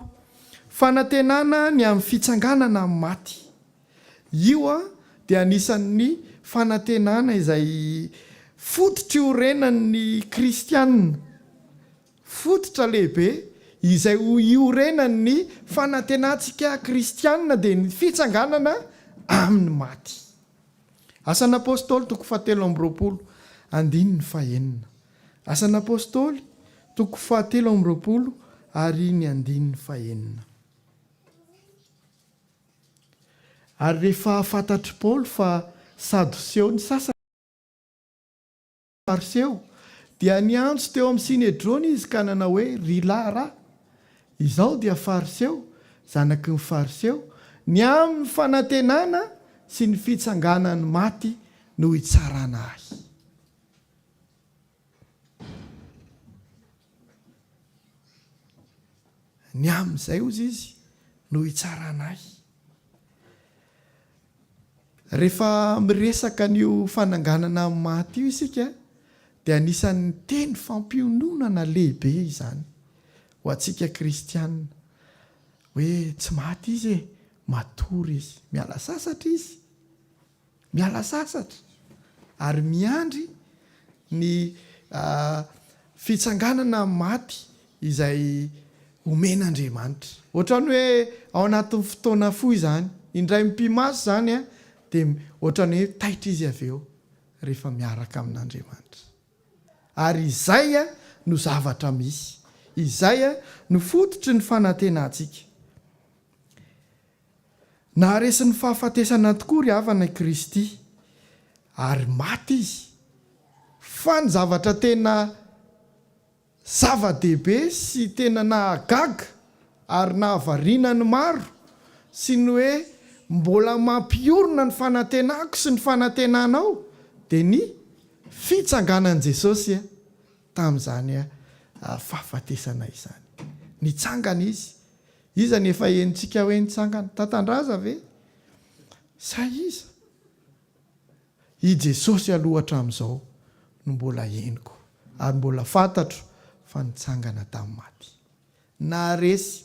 fanantenana ny amin'ny fitsanganana amin'ny maty. Io dia anisan'ny fanantenana izay fototra iorenan'ny kristianina, fototra lehibe izay iorenan'ny fanantenantsika kristianina dia ny fitsanganana amin'ny maty. Asan'ny Apôstôly 7:2. Asan'ny Apôstôly 7:2. Ary rehefa fantatry Paoly fa sadoseo ny sasany fariseo dia niantso teo amin'ny Sinedrona izy ka nanao hoe ry lahy, izao dia fariseo, zanaky ny fariseo, ny amin'ny fanantenana sy ny fitsanganany maty no hitsarana ahy. Ny amin'izay ozy izy no hitsarana ahy. Rehefa miresaka n'io fananganana amin'ny maty io isika dia anisan'ny teny fampiononana lehibe izany ho antsika kristianina hoe tsy maty izy matory izy, miala sasatra izy, miala sasatra ary miandry ny fitsanganana maty izay omen'Andriamanitra. Ohatrany hoe ao anatin'ny fotoana fohy izany, indray mpimaso zany dia ohatrany hoe taitra izy avy eo rehefa miaraka amin'Andriamanitra. Ary izay no zavatra misy, izay no fototry ny fanantenantsika. Naharesin'ny fahafatesana tokoa ry havana Kristy ary maty izy, fa ny zavatra tena zava-dehibe sy tena nahagaga ary nahavariana ny maro sy ny hoe mbola mampiorona ny fanantenako sy ny fanantenanao dia ny fitsanganan' Jesosy tamin'izany fahafatesana izany. Nitsangana izy. Iza nefa henitsika hoe nitsangana? Tatandraza ve? Sa iza? I Jesosy aloha hatramin'izao no mbola henoko ary mbola fantatro fa nitsangana tamin'ny maty. Naharesy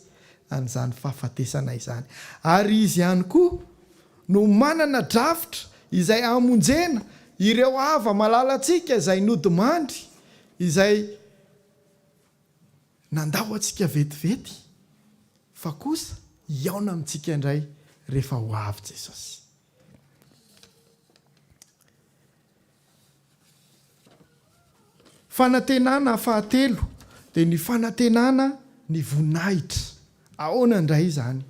an'izany fahafatesana izany. Ary izy ihany koa no manana drafitra izay amonjena ireo hava malalatsika izay nodimandry, izay nandao antsika vetivety, fa kosa hiaona amintsika indray rehefa ho avy Jesosy. Fanantenana fahatelo dia ny fanantenana ny voninahitra. Ahoana indray izany?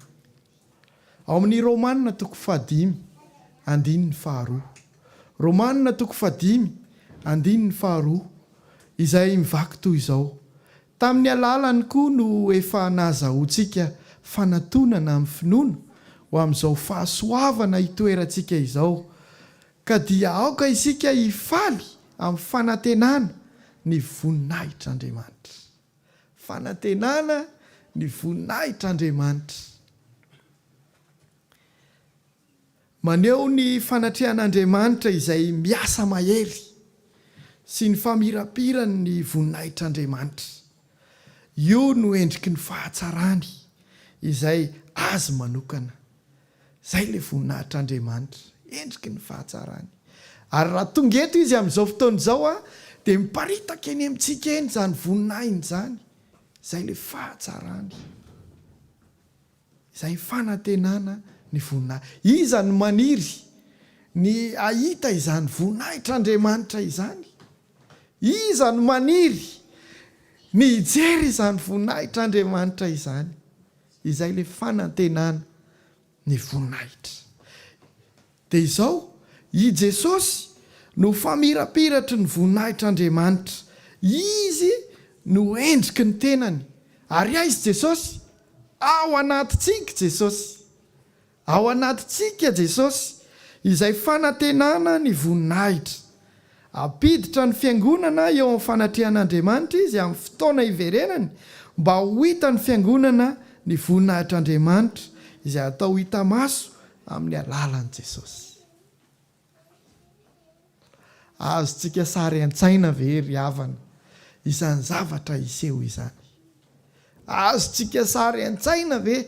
Ao amin'ny Romanina 5:1-2. Romanina 5:1-2 izay mivaky toy izao. Tamin'ny alalany koa no efa nahazahoantsika fanantonana amin'ny finoana ho amin'izao fahasoavana hitoerantsika izao, ka dia aoka isika hifaly amin'ny fanantenana ny voninahitr'Andriamanitra. Fanantenana ny voninahitr'Andriamanitra. Maneho ny fanatrehan'Andriamanitra izay miasa mahery sy ny famirapirany ny voninahitr'Andriamanitra. Io no endriky ny fahatsarany izay azy manokana. Izay ilay voninahitr'Andriamanitra, endriky ny fahatsarany. Ary raha tonga eto izy amin'izao fotoana izao dia miparitaka eny amintsika eny izany voninahiny izany. Izay ilay fahatsarany. Izay fanantenana ny voninahitra. Iza no maniry ny ahita izany voninahitr'Andriamanitra izany? iza no maniry ny ijery izany voninahitra Andriamanitra izany. Izay le fanantenana ny voninahitra. Dia izao i Jesosy no famirapiratry ny voninahitra Andriamanitra. Izy no endriky ny tenany. Ary aizy Jesosy? Ao anatintsika Jesosy. Ao anatintsika Jesosy. Izay fanantenana ny voninahitra. Apiditra ny fiangonana eo amin'ny fanatrehan'Andriamanitra izy amin'ny fotoana iverenany mba ho hita ny fiangonana ny voninahitr'Andriamanitra izay atao hita maso amin'ny alalan'i Jesosy. Azontsika sary an-tsaina ve ry havana izany zavatra iseho izany? Azontsika sary an-tsaina ve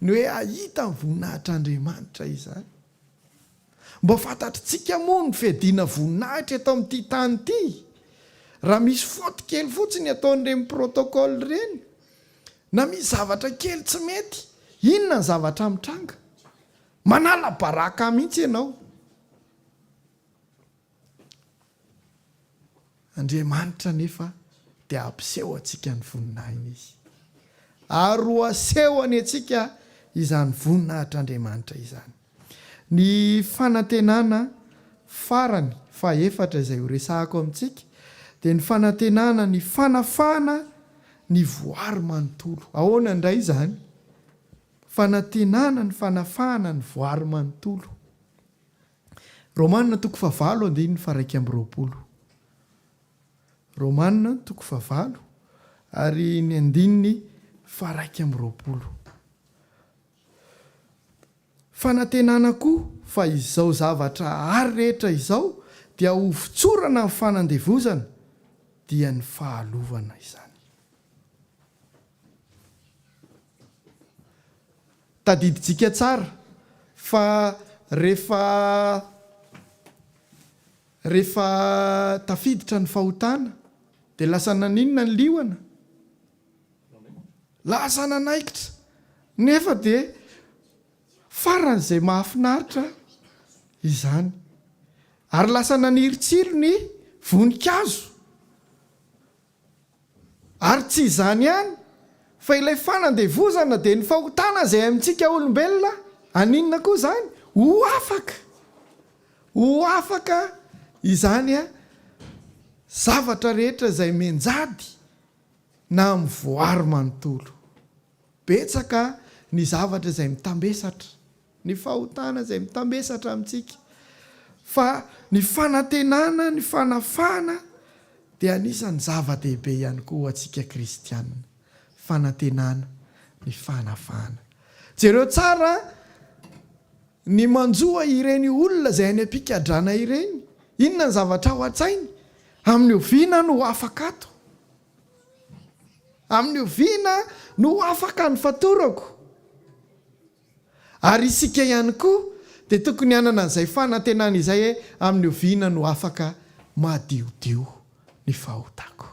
ny hoe ahita ny voninahitr'Andriamanitra izany? Mba fantatritsika moa ny fiadiana voninahitra eto amin'ity tany ity. Raha misy faute kely fotsiny ataon'ireny protocole ireny, na misy zavatra kely tsy mety, inona ny zavatra mitranga? Manala baraka mihitsy ianao. Andriamanitra nefa dia ampiseho antsika ny voninahiny izy. Ary ho asehony antsika izany voninahitr'Andriamanitra izany. Ny fanantenana farany faefatra izay ho resahako amintsika dia ny fanantenana ny fanafana ny voary manontolo. Ahoana indray izany? Fanantenana ny fanafana ny voary manontolo. Romanina 9:1-20. Romanina 9:1 ary ny 2:1. Fanantenana koa fa izao zavatra ary rehetra izao dia ho fitsorana ny fanandevozana dia ny fahalovana izany. Tadiditsika tsara fa rehefa tafiditra ny fahotana dia lasa naninona ny liona? Lasa nanaikitra. Nefa dia faran'izay mahafinaritra izany. Ary lasa naniritsiro ny voninkazo. Ary tsy izany ihany fa ilay fanandevozana dia ny fahotana izay amintsika olombelona aninona koa izany? Ho afaka. Ho afaka izany zavatra rehetra izay menjady na amin'ny voary manontolo. Betsaka ny zavatra izay mitambesatra, ny fahotana izay mitambesatra amintsika. Fa ny fanantenana, ny fanafana dia anisan'ny zava-dehibe ihany koa ho antsika kristianina. Fanantenana, ny fanafana. Jereo tsara ny manjoa ireny olona izay any am-pikadrana ireny. Inona ny zavatra ao an-tsainy? Amin'ny oviana no afaka ato. Amin'ny oviana no afaka ny fatorako. Ary isika ihany koa dia tokony hanana an'izay fanantenana izay amin'ny oviana no afaka madiodio ny fahotako.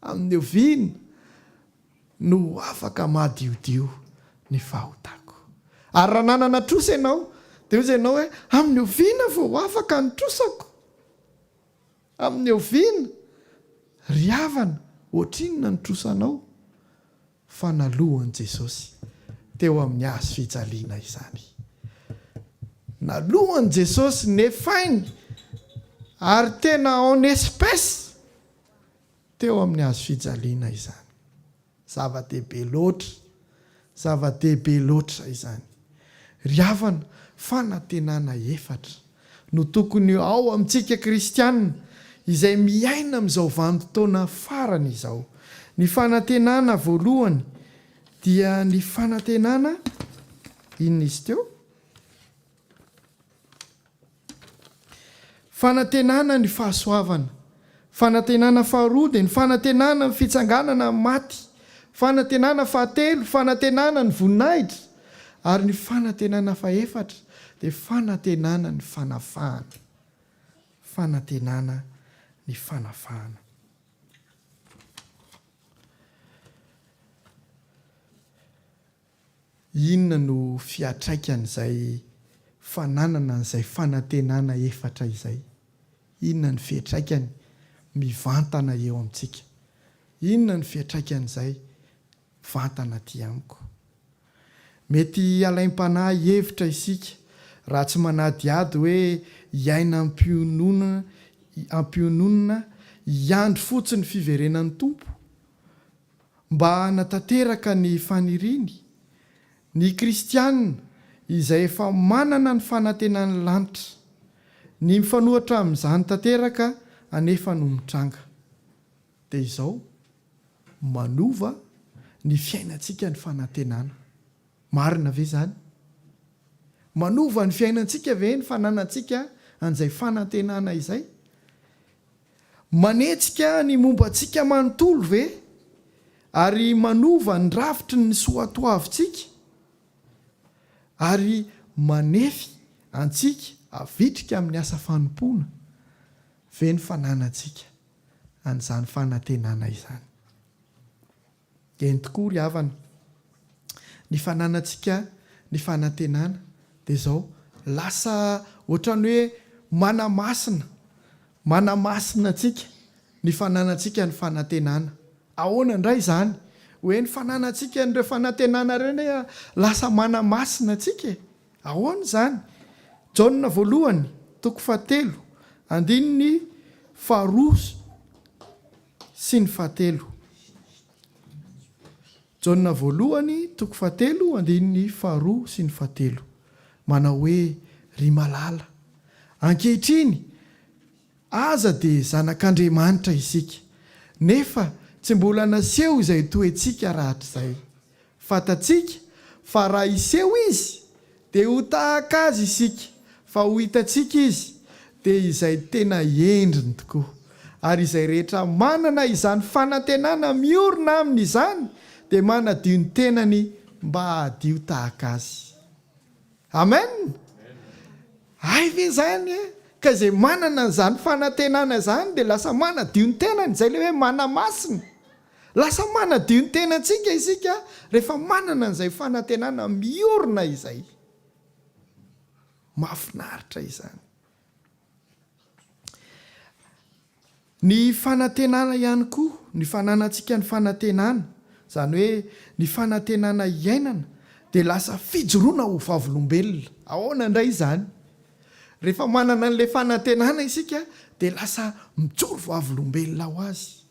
Amin'ny oviana no afaka madiodio ny fahotako. Ary raha nanana trosa ianao dia hoy ianao hoe amin'ny oviana vao afaka ny trosako. Amin'ny oviana ry havana ohatrinona ny trosanao? Fa nalohany Jesosy teo amin'ny hazo fijaliana izany. Nalohany Jesosy nefainy ary tena en espèce teo amin'ny hazo fijaliana izany. Zava-dehibe loatra, zava-dehibe loatra izany. Ry havana, fanantenana efatra no tokony ao amintsika kristianina izay miaina amin'izao vanim-potoana farany izao. Ny fanantenana voalohany dia ny fanantenana, inona izy teo? Fanantenana ny fahasoavana. Fanantenana faharoa dia ny fanantenana ny fitsanganana amin'ny maty. Fanantenana fahatelo, fanantenana ny voninahitra. Ary ny fanantenana fahaefatra dia fanantenana ny fanafahana. Fanantenana ny fanafahana. Inona no fiatraikan'izay fananana an'izay fanantenana efatra izay? Inona ny fiatraikany? mivantana eo amintsika. Inona ny fiatraikan'izay vantana ty amiko? Mety alaim-panahy hevitra isika raha tsy manadiady hoe hiaina ampiononina hiandro fotsiny fiverenan'ny tompo mba natateraka ny faniriny. Ny kristianina izay efa manana ny fanantenan'ny lanitra, ny mifanohitra amin'izany tanteraka anefa no mitranga. Dia izao manova ny fiainantsika ny fanantenana. Marina ve zany? Manova ny fiainantsika ve ny fananantsika an'izay fanantenana izay? Manetsika ny mombantsika manontolo ve? Ary manova ny rafitry ny soatoavintsika? Ary manefy antsika avitrika amin'ny asa fanompoana ve ny fananantsika an'izany fanantenana izany? Eny tokoa ry havana, ny fananantsika ny fanantenana dia izao lasa ohatrany hoe manamasina antsika ny fananantsika ny fanantenana. Ahoana indray izany? Hoe ny fananantsika n'ireo fanantenana ireny lasa manamasina antsika. Ahoana izany? Jaona voalohany 7 andininy 2 sy ny 7. Jaona voalohany 7 andininy 2 sy ny 7. Manao hoe ry malala, ankehitriny aza dia zanak'Andriamanitra isika, nefa tsy mbola naseho izay toetsika rahatr'izay. Fantatsika fa raha iseho izy dia ho tahaka azy isika, fa ho hitatsika izy dia izay tena endriny tokoa. Ary izay rehetra manana izany fanantenana miorina amin'izany dia manadio ny tenany mba hadio tahaka azy. Amen. Ay ve zany? Ka izay manana izany fanantenana izany dia lasa manadio ny tenany, izay le hoe manamasina. Lasa manadio ny tenantsika isika rehefa manana izay fanantenana miorina izay. Mahafinaritra izany. Ny fanantenana ihany koa, ny fananantsika ny fanantenana, izany hoe ny fanantenana iainana dia lasa fijoroana ho vavolombelona. Ahoana indray izany? Rehefa manana an'ilay fanantenana isika dia lasa mijoro vavolombelona ho azy.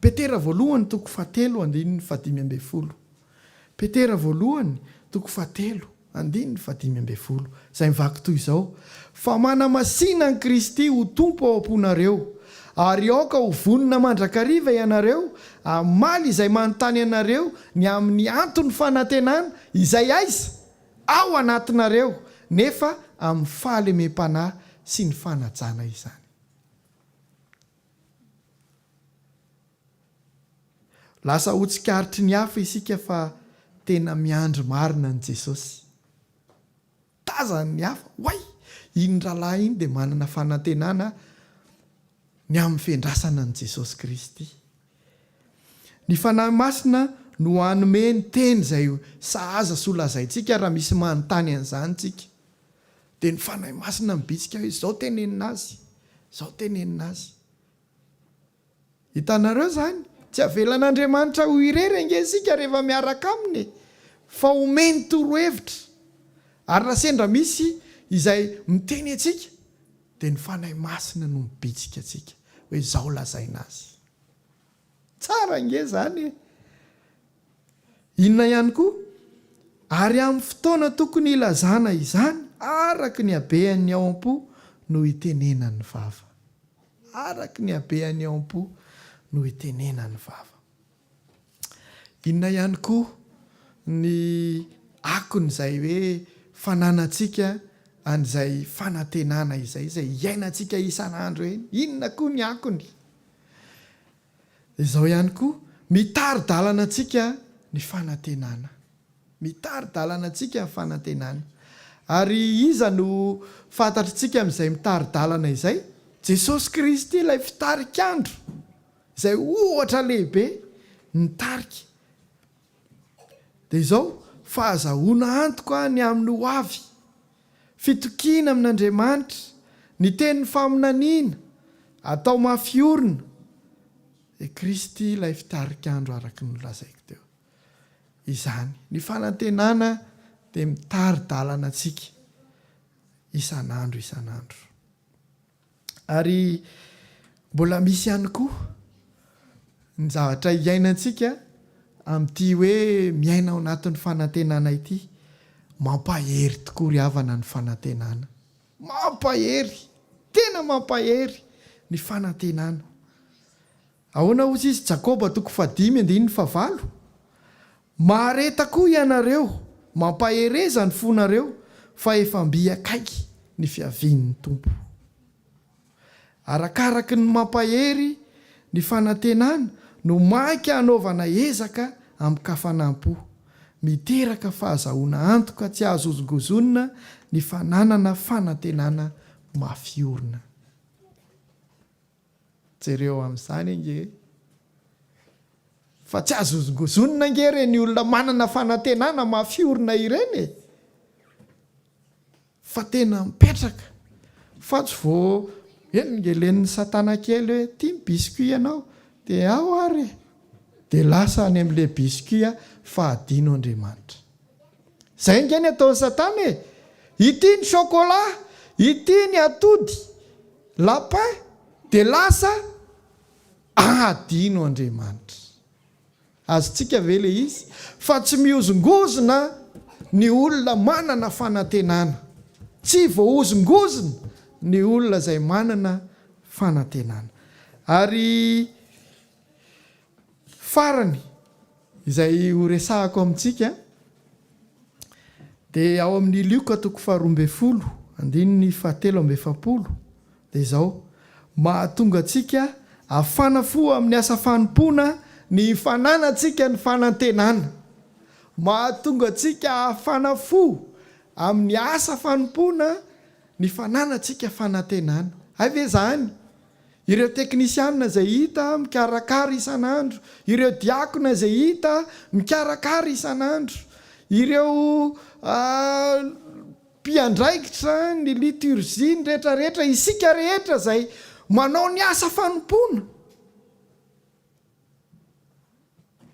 Petera voalohany 7 andininy 15. Petera voalohany 7 andininy 15. Izay mivaky toy izao: fa manamasina ny Kristy ho tompo ao am-ponareo, ary aoka ho vonona mandrakariva ianareo amaly izay manontany anareo ny amin'ny antony fanantenana izay aiza ao anatinareo, nefa amin'ny fahalemem-panahy sy ny fanajana izany. Lasa hotsikaritry ny hafa isika fa tena miandry marina ny Jesosy. Tazany ny hafa, hoay, iny rahalahy iny dia manana fanantenana ny amin'ny fiandrasana ny Jesosy Kristy. Ny fanahy masina no hanome ny teny izay sahaza sy holazaintsika raha misy manontany an'izany tsika. Dia ny fanahy masina mibitsika hoe izao tenenina azy, izao tenenina azy. Hitanareo zany, tsy avelan'Andriamanitra ho irery ange isika rehefa miaraka aminy, fa omeny torohevitra. Ary raha sendra misy izay miteny antsika dia ny fanahy masina no mibitsika antsika hoe izao lazaina azy. Tsara ange zany. Inona ihany koa? Ary amin'ny fotoana tokony ilazana izany, araka ny habean'ny ao am-po no itenenan'ny vava. Araka ny habean'ny ao am-po no itenenan'ny vava. Inona ihany koa ny akon'izay hoe fananantsika an'izay fanantenana izay iainantsika isan'andro eny? Inona koa ny akony? Izao ihany koa, mitari-dalana antsika ny fanantenana. Mitari-dalana antsika ny fanantenana. Ary iza no fantatritsika amin'izay mitari-dalana izay? Jesosy Kristy ilay fitarik'andro, izay ohatra lehibe nitarika. Dia izao fahazahoana antoka ny amin'ny ho avy, fitokiana amin'Andriamanitra, ny tenin'ny faminaniana, atao mafiorina Kristy ilay fitarikandro araky nolazaiko teo. Izany ny fanantenana dia mitary-dalana antsika isan'andro. Ary mbola misy ihany koa ny zavatra iainantsika amin'ity hoe miaina ao anatin'ny fanantenana ity. Mampahery tokoa ry havana ny fanantenana. Mampahery, tena mampahery ny fanantenana. Ahoana ozy izy Jakoba 5:5 mareta koa ianareo, mampahereza ny fonareo, fa efa mbiakaiky ny fiavian'ny tompo. Arakaraky ny mampahery ny fanantenana no maika hanaovana ezaka amin'ny kafanampo, miteraka fahazahoana antoka tsy azo ozongozonina ny fananana fanantenana mafiorina. Jereo amin'izany nge fa tsy azo ozongozonina nge reny olona manana fanantenana mafiorina ireny, fa tena mipetraka, fa tsy vao enongelen'ny satana kely hoe tia biscuit ianao dia ao ary, dia lasa any amin'ilay biscuit fahadino Andriamanitra. Zay nge ny ataon'ny satana e, ity ny chocolat, ity ny atody, lapin, dia lasa ahadino Andriamanitra. Azontsika ve le izy? Fa tsy miozongozona ny olona manana fanantenana, tsy voaozongozona ny olona izay manana fanantenana. Ary farany izay ho resahako amintsika dia ao amin'ny Lioka 12:7 dia izao: mahatonga antsika hafana fo amin'ny asa fanompoana ny fananantsika ny fanantenana. Mahatonga antsika hafana fo amin'ny asa fanompoana ny fananantsika fanantenana. Ave zany ireo teknisianina izay hita mikarakara isan'andro, ireo diakona izay hita mikarakara isan'andro, ireo mpiandraikitra ny liturgie ny rehetrarehetra, isika rehetra izay manao ny asa fanompoana.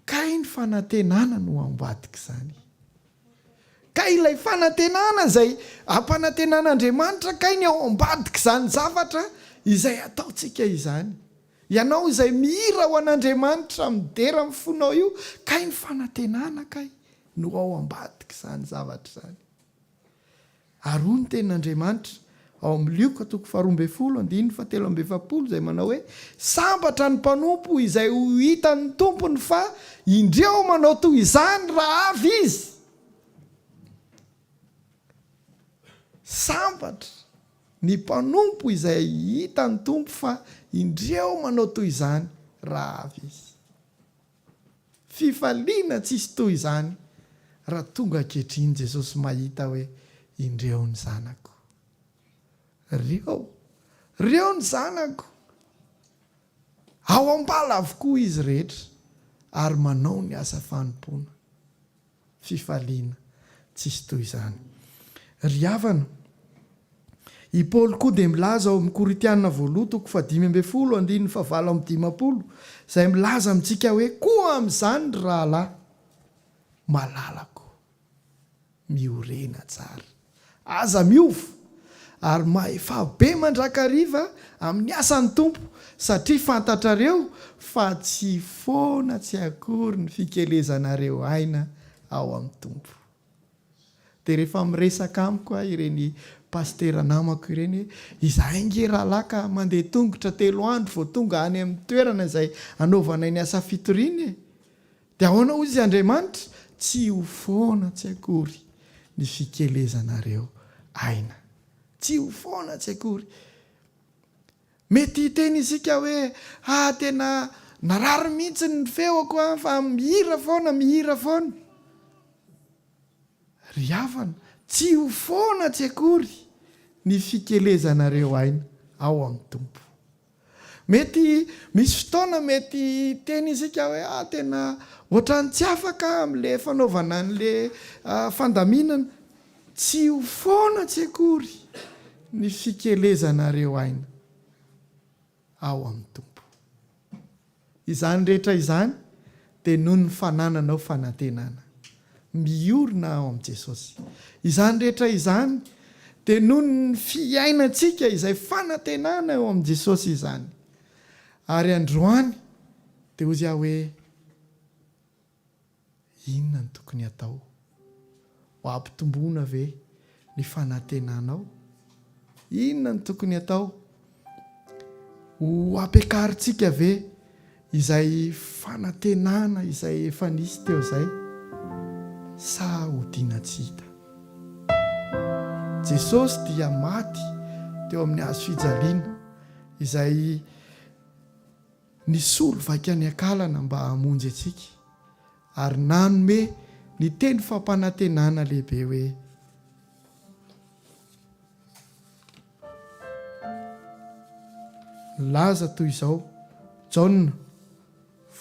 Kay ny fanantenana no ambadika izany. Kay ilay fanantenana izay ampanantenan'Andriamanitra, kay ny ao ambadika izany zavatra izay ataontsika izany. Ianao izay mihira ho an'Andriamanitra midera amin'ny fonao io, kay ny fanantenana kay no ao ambadika izany zavatra izany. Ary hoy ny tenin'Andriamanitra ao amin'ny Lioka 12:7 izay manao hoe: sambatra ny mpanompo izay ho hitan'ny tompony fa indreo manao toy izany raha avy izy. Sambatra ny mpanompo izay hitan'ny tompo fa indreo manao toy izany raha avy izy. Fifaliana tsisy toy izany raha tonga ankehitriny Jesosy mahita hoe indreo ny zanako, reo ny zanako, ao ambala avokoa izy rehetra ary manao ny asa fanompoana. Fifaliana tsisy toy izany. Ry havana, i Paoly koa dia milaza ao amin'ny Koritianina 2:5-7 izay milaza amintsika hoe koa amin'izany rahalahy malalako, miorena tsara, aza miofo ary maefa be mandrakariva amin'ny asan'ny tompo, satria fantatrareo fa tsy foana tsy akory ny fikelezanareo aina ao amin'ny tompo. Dia rehefa miresaka amiko ireny pastera namako ireny, izahay nge rahalahy ka mandeha tongotra 3 andro vao tonga any amin'ny toerana izay anaovana ny asa fitoriana, dia ahoana hoy izy Andriamanitra? Tsy ho foana tsy akory ny fikelezanareo aina. Tsy ho foana tsy akory. Mety hiteny isika hoe tena narary mihitsy ny feoko fa mihira foana. Ry havana, tsy ho foana tsy akory ny fikelezanareo aina ao amin'ny tompo. Mety misy fotoana mety teny isika hoe tena ohatrany tsy afaka amin'ilay fanaovana an'ilay fandaminana. Tsy ho foana tsy akory ny fikelezanareo aina. ao amin'ny tompo. Izany rehetra izany dia noho ny fanananao fanantenana miorina ao amin'i Jesosy. Izany rehetra izany dia noho ny fiainantsika izay fanantenana eo amin'i Jesosy izany. Ary androany dia hozy aho hoe inona ny tokony atao? Ho ampitomboana ve ny fanantenanao? Inona ny tokony atao? Ho ampiakaritsika ve izay fanantenana izay efa nisy teo izay? Sa ho tiana tsy hita? Jesosy dia maty teo amin'ny hazo fijaliana izay nisolo vaika ny akalana mba hamonjy antsika, ary nanome ny teny fampanantenana lehibe hoe laza toy izao Jaona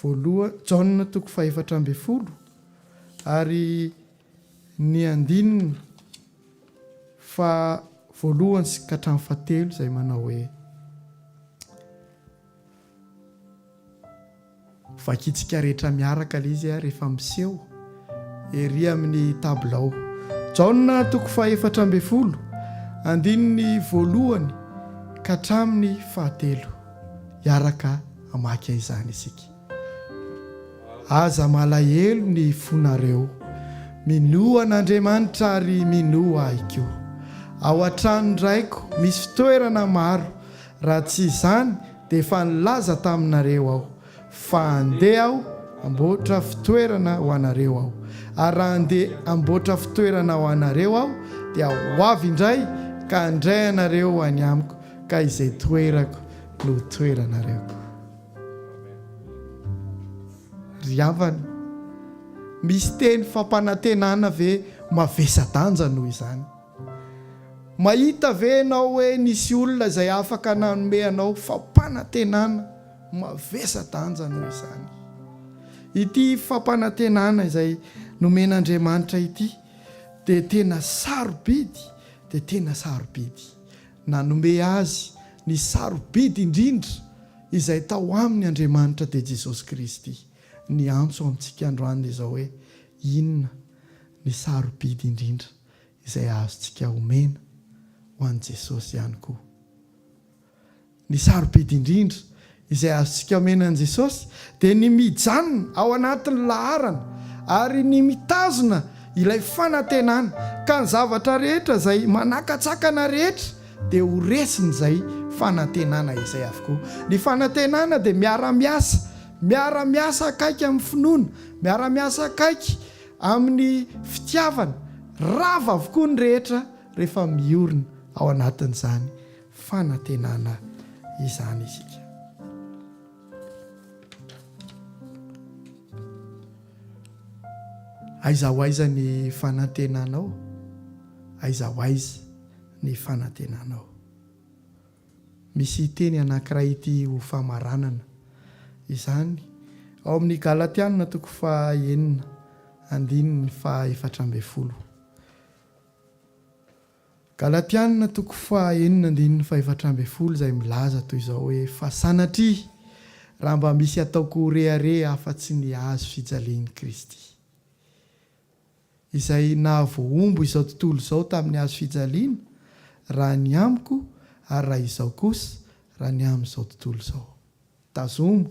4:4 ary ny 9 fa 1 sy 7 izay manao hoe vakitsika rehetra miaraka le izy rehefa miseho ery amin'ny tabilao. Jaona 4:4 andininy 1 ka hatramin'ny 7 iaraka amaky izany isika. Aza malahelo ny fonareo, minoa an'Andriamanitra ary minoa ahy koa. Ao an-trano raiko misy fitoerana maro, raha tsy izany dia efa nilaza taminareo aho, fa andeha aho amboatra fitoerana ho anareo aho. Ary raha andeha amboatra fitoerana ho anareo aho dia ho avy indray ka andray anareo any amiko, ka izay toerako no toeranareo. Ry havana, misy teny fampanantenana ve mavesa-danja noho izany? Mahita ve ianao hoe nisy olona izay afaka nanome anao fampanantenana mavesa-danja noho izany? Ity fampanantenana izay nomen'Andriamanitra ity dia tena sarobidy, dia tena sarobidy. Nanome azy ny sarobidy indrindra izay tao amin'ny Andriamanitra dia Jesosy Kristy. Ny antso amintsika androany izao hoe inona ny sarobidy indrindra izay azontsika omena ho an'i Jesosy ihany koa. Ny sarobidy indrindra izay azontsika omena an'i Jesosy dia ny mijanona ao anatin'ny laharana ary ny mitazona ilay fanantenana, ka ny zavatra rehetra izay manakatsakana rehetra dia ho resiny izay fanantenana izay avokoa. Ny fanantenana dia miara-miasa akaiky amin'ny finoana, miara-miasa akaiky amin'ny fitiavana, rava avokoa ny rehetra rehefa miorina ao anatin'izany fanantenana izany isika. Aiza ho aiza ny fanantenanao? Aiza ho aiza ny fanantenanao? Misy teny anankiray ity ho famaranana izany ao amin'ny Galatiana 4:4. Galatiana 4:4 izay milaza toy izao hoe fa sanatria raha mba misy ataoko rehare afa-tsy ny hazo fijalian'i Kristy, izay nahavoaombo izao tontolo izao tamin'ny hazo fijaliana, raha ny amiko ary raha izao kosa raha ny amin'izao tontolo izao. Tazomo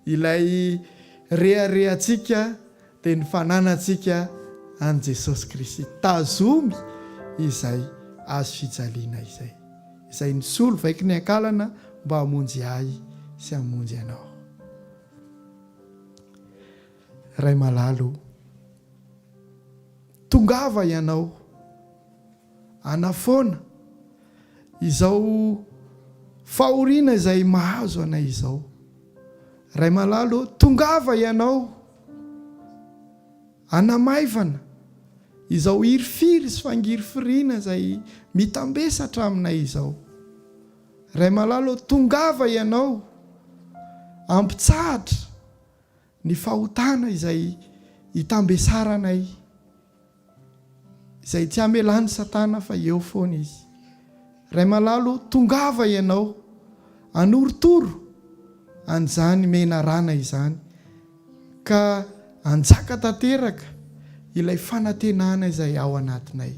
ilay reharehantsika dia ny fananantsika an'i Jesosy Kristy. Tazomy izay hazo fijaliana izay nisolo vaiky ny ankalana mba hamonjy ahy sy hamonjy ianao. Ray malalo, tongava ianao anafoana izao fahoriana izay mahazo anay izao. Ray malalo, tongava ianao anamaivana izao irifiry sy fangirifiriana izay mitambesatra aminay izao. Ray malalo, tongava ianao ampitsahatra ny fahotana izay hitambesaranay, izay tsy hamelany Satana fa eo foana izy. Ray malalo, tongava ianao anorotoro an'izany mena rana izany ka anjaka tanteraka ilay fanantenana izay ao anatinay,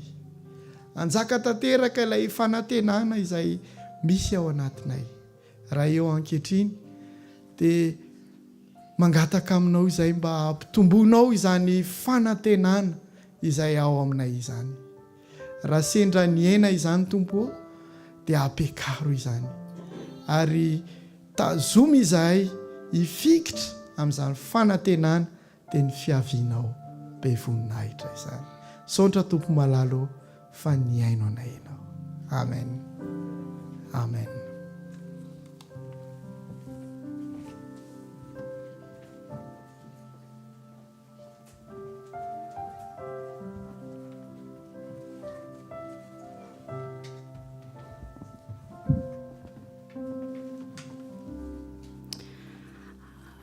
anjaka tanteraka ilay fanantenana izay misy ao anatinay. Raha eo ankehitriny dia mangataka aminao izay mba hampitomboanao izany fanantenana izay ao aminay izany. Raha sendra ny ena izany Tompo dia ampiakaro izany ary tazomy izahay hifikitra amin'izany fanantenana dia ny fiavianao be voninahitra izany. Saotra Tompo malalo fa ny aino anay ianao. Amen. Amen.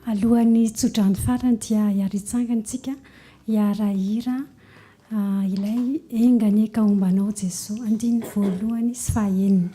Alohan'ny tsodrany farany dia hiaritsangantsika hiarahira ilay engany ekaombanao Jesosy, andiny voalohany sy fahaeniny.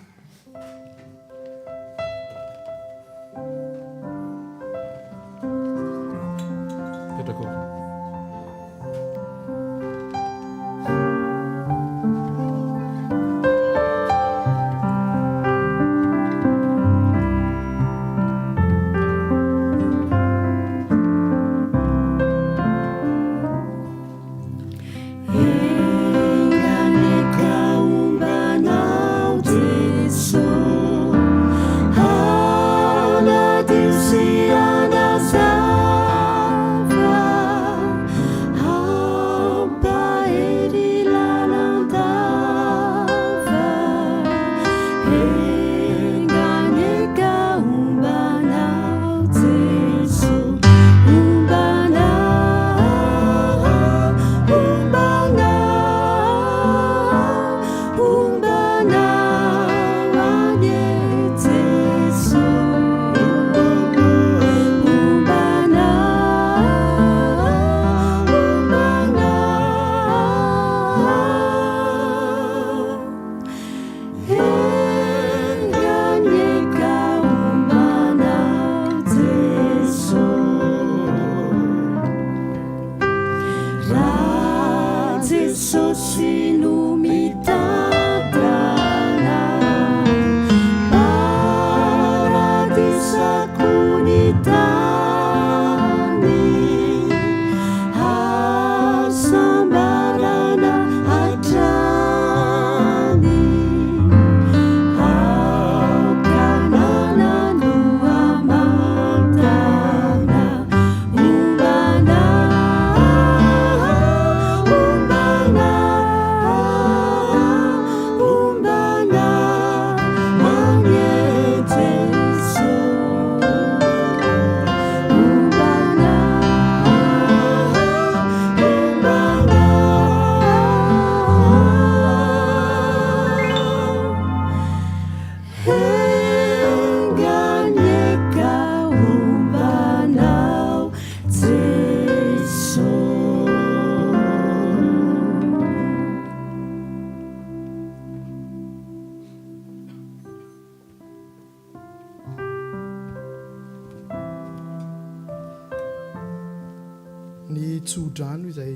Ny tsodrano izay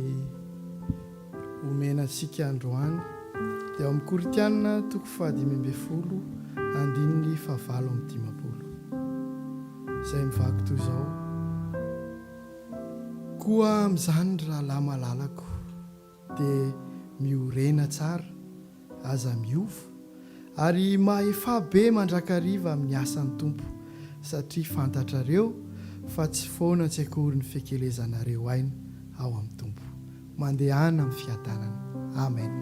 omena sika androany dia ao amin'ny Koritianina 5:10 andininy 7:10 izay mivaky toy izao: koa amin'izany rahalahy malalako dia miorena tsara aza miova ary maefa be mandrakariva amin'ny asan'ny Tompo, satria fantatrareo fa tsy foana tsy akory ny fikelezanareo aina ao amin'ny Tompo. Mandehana amin'ny fiadanana. Amen.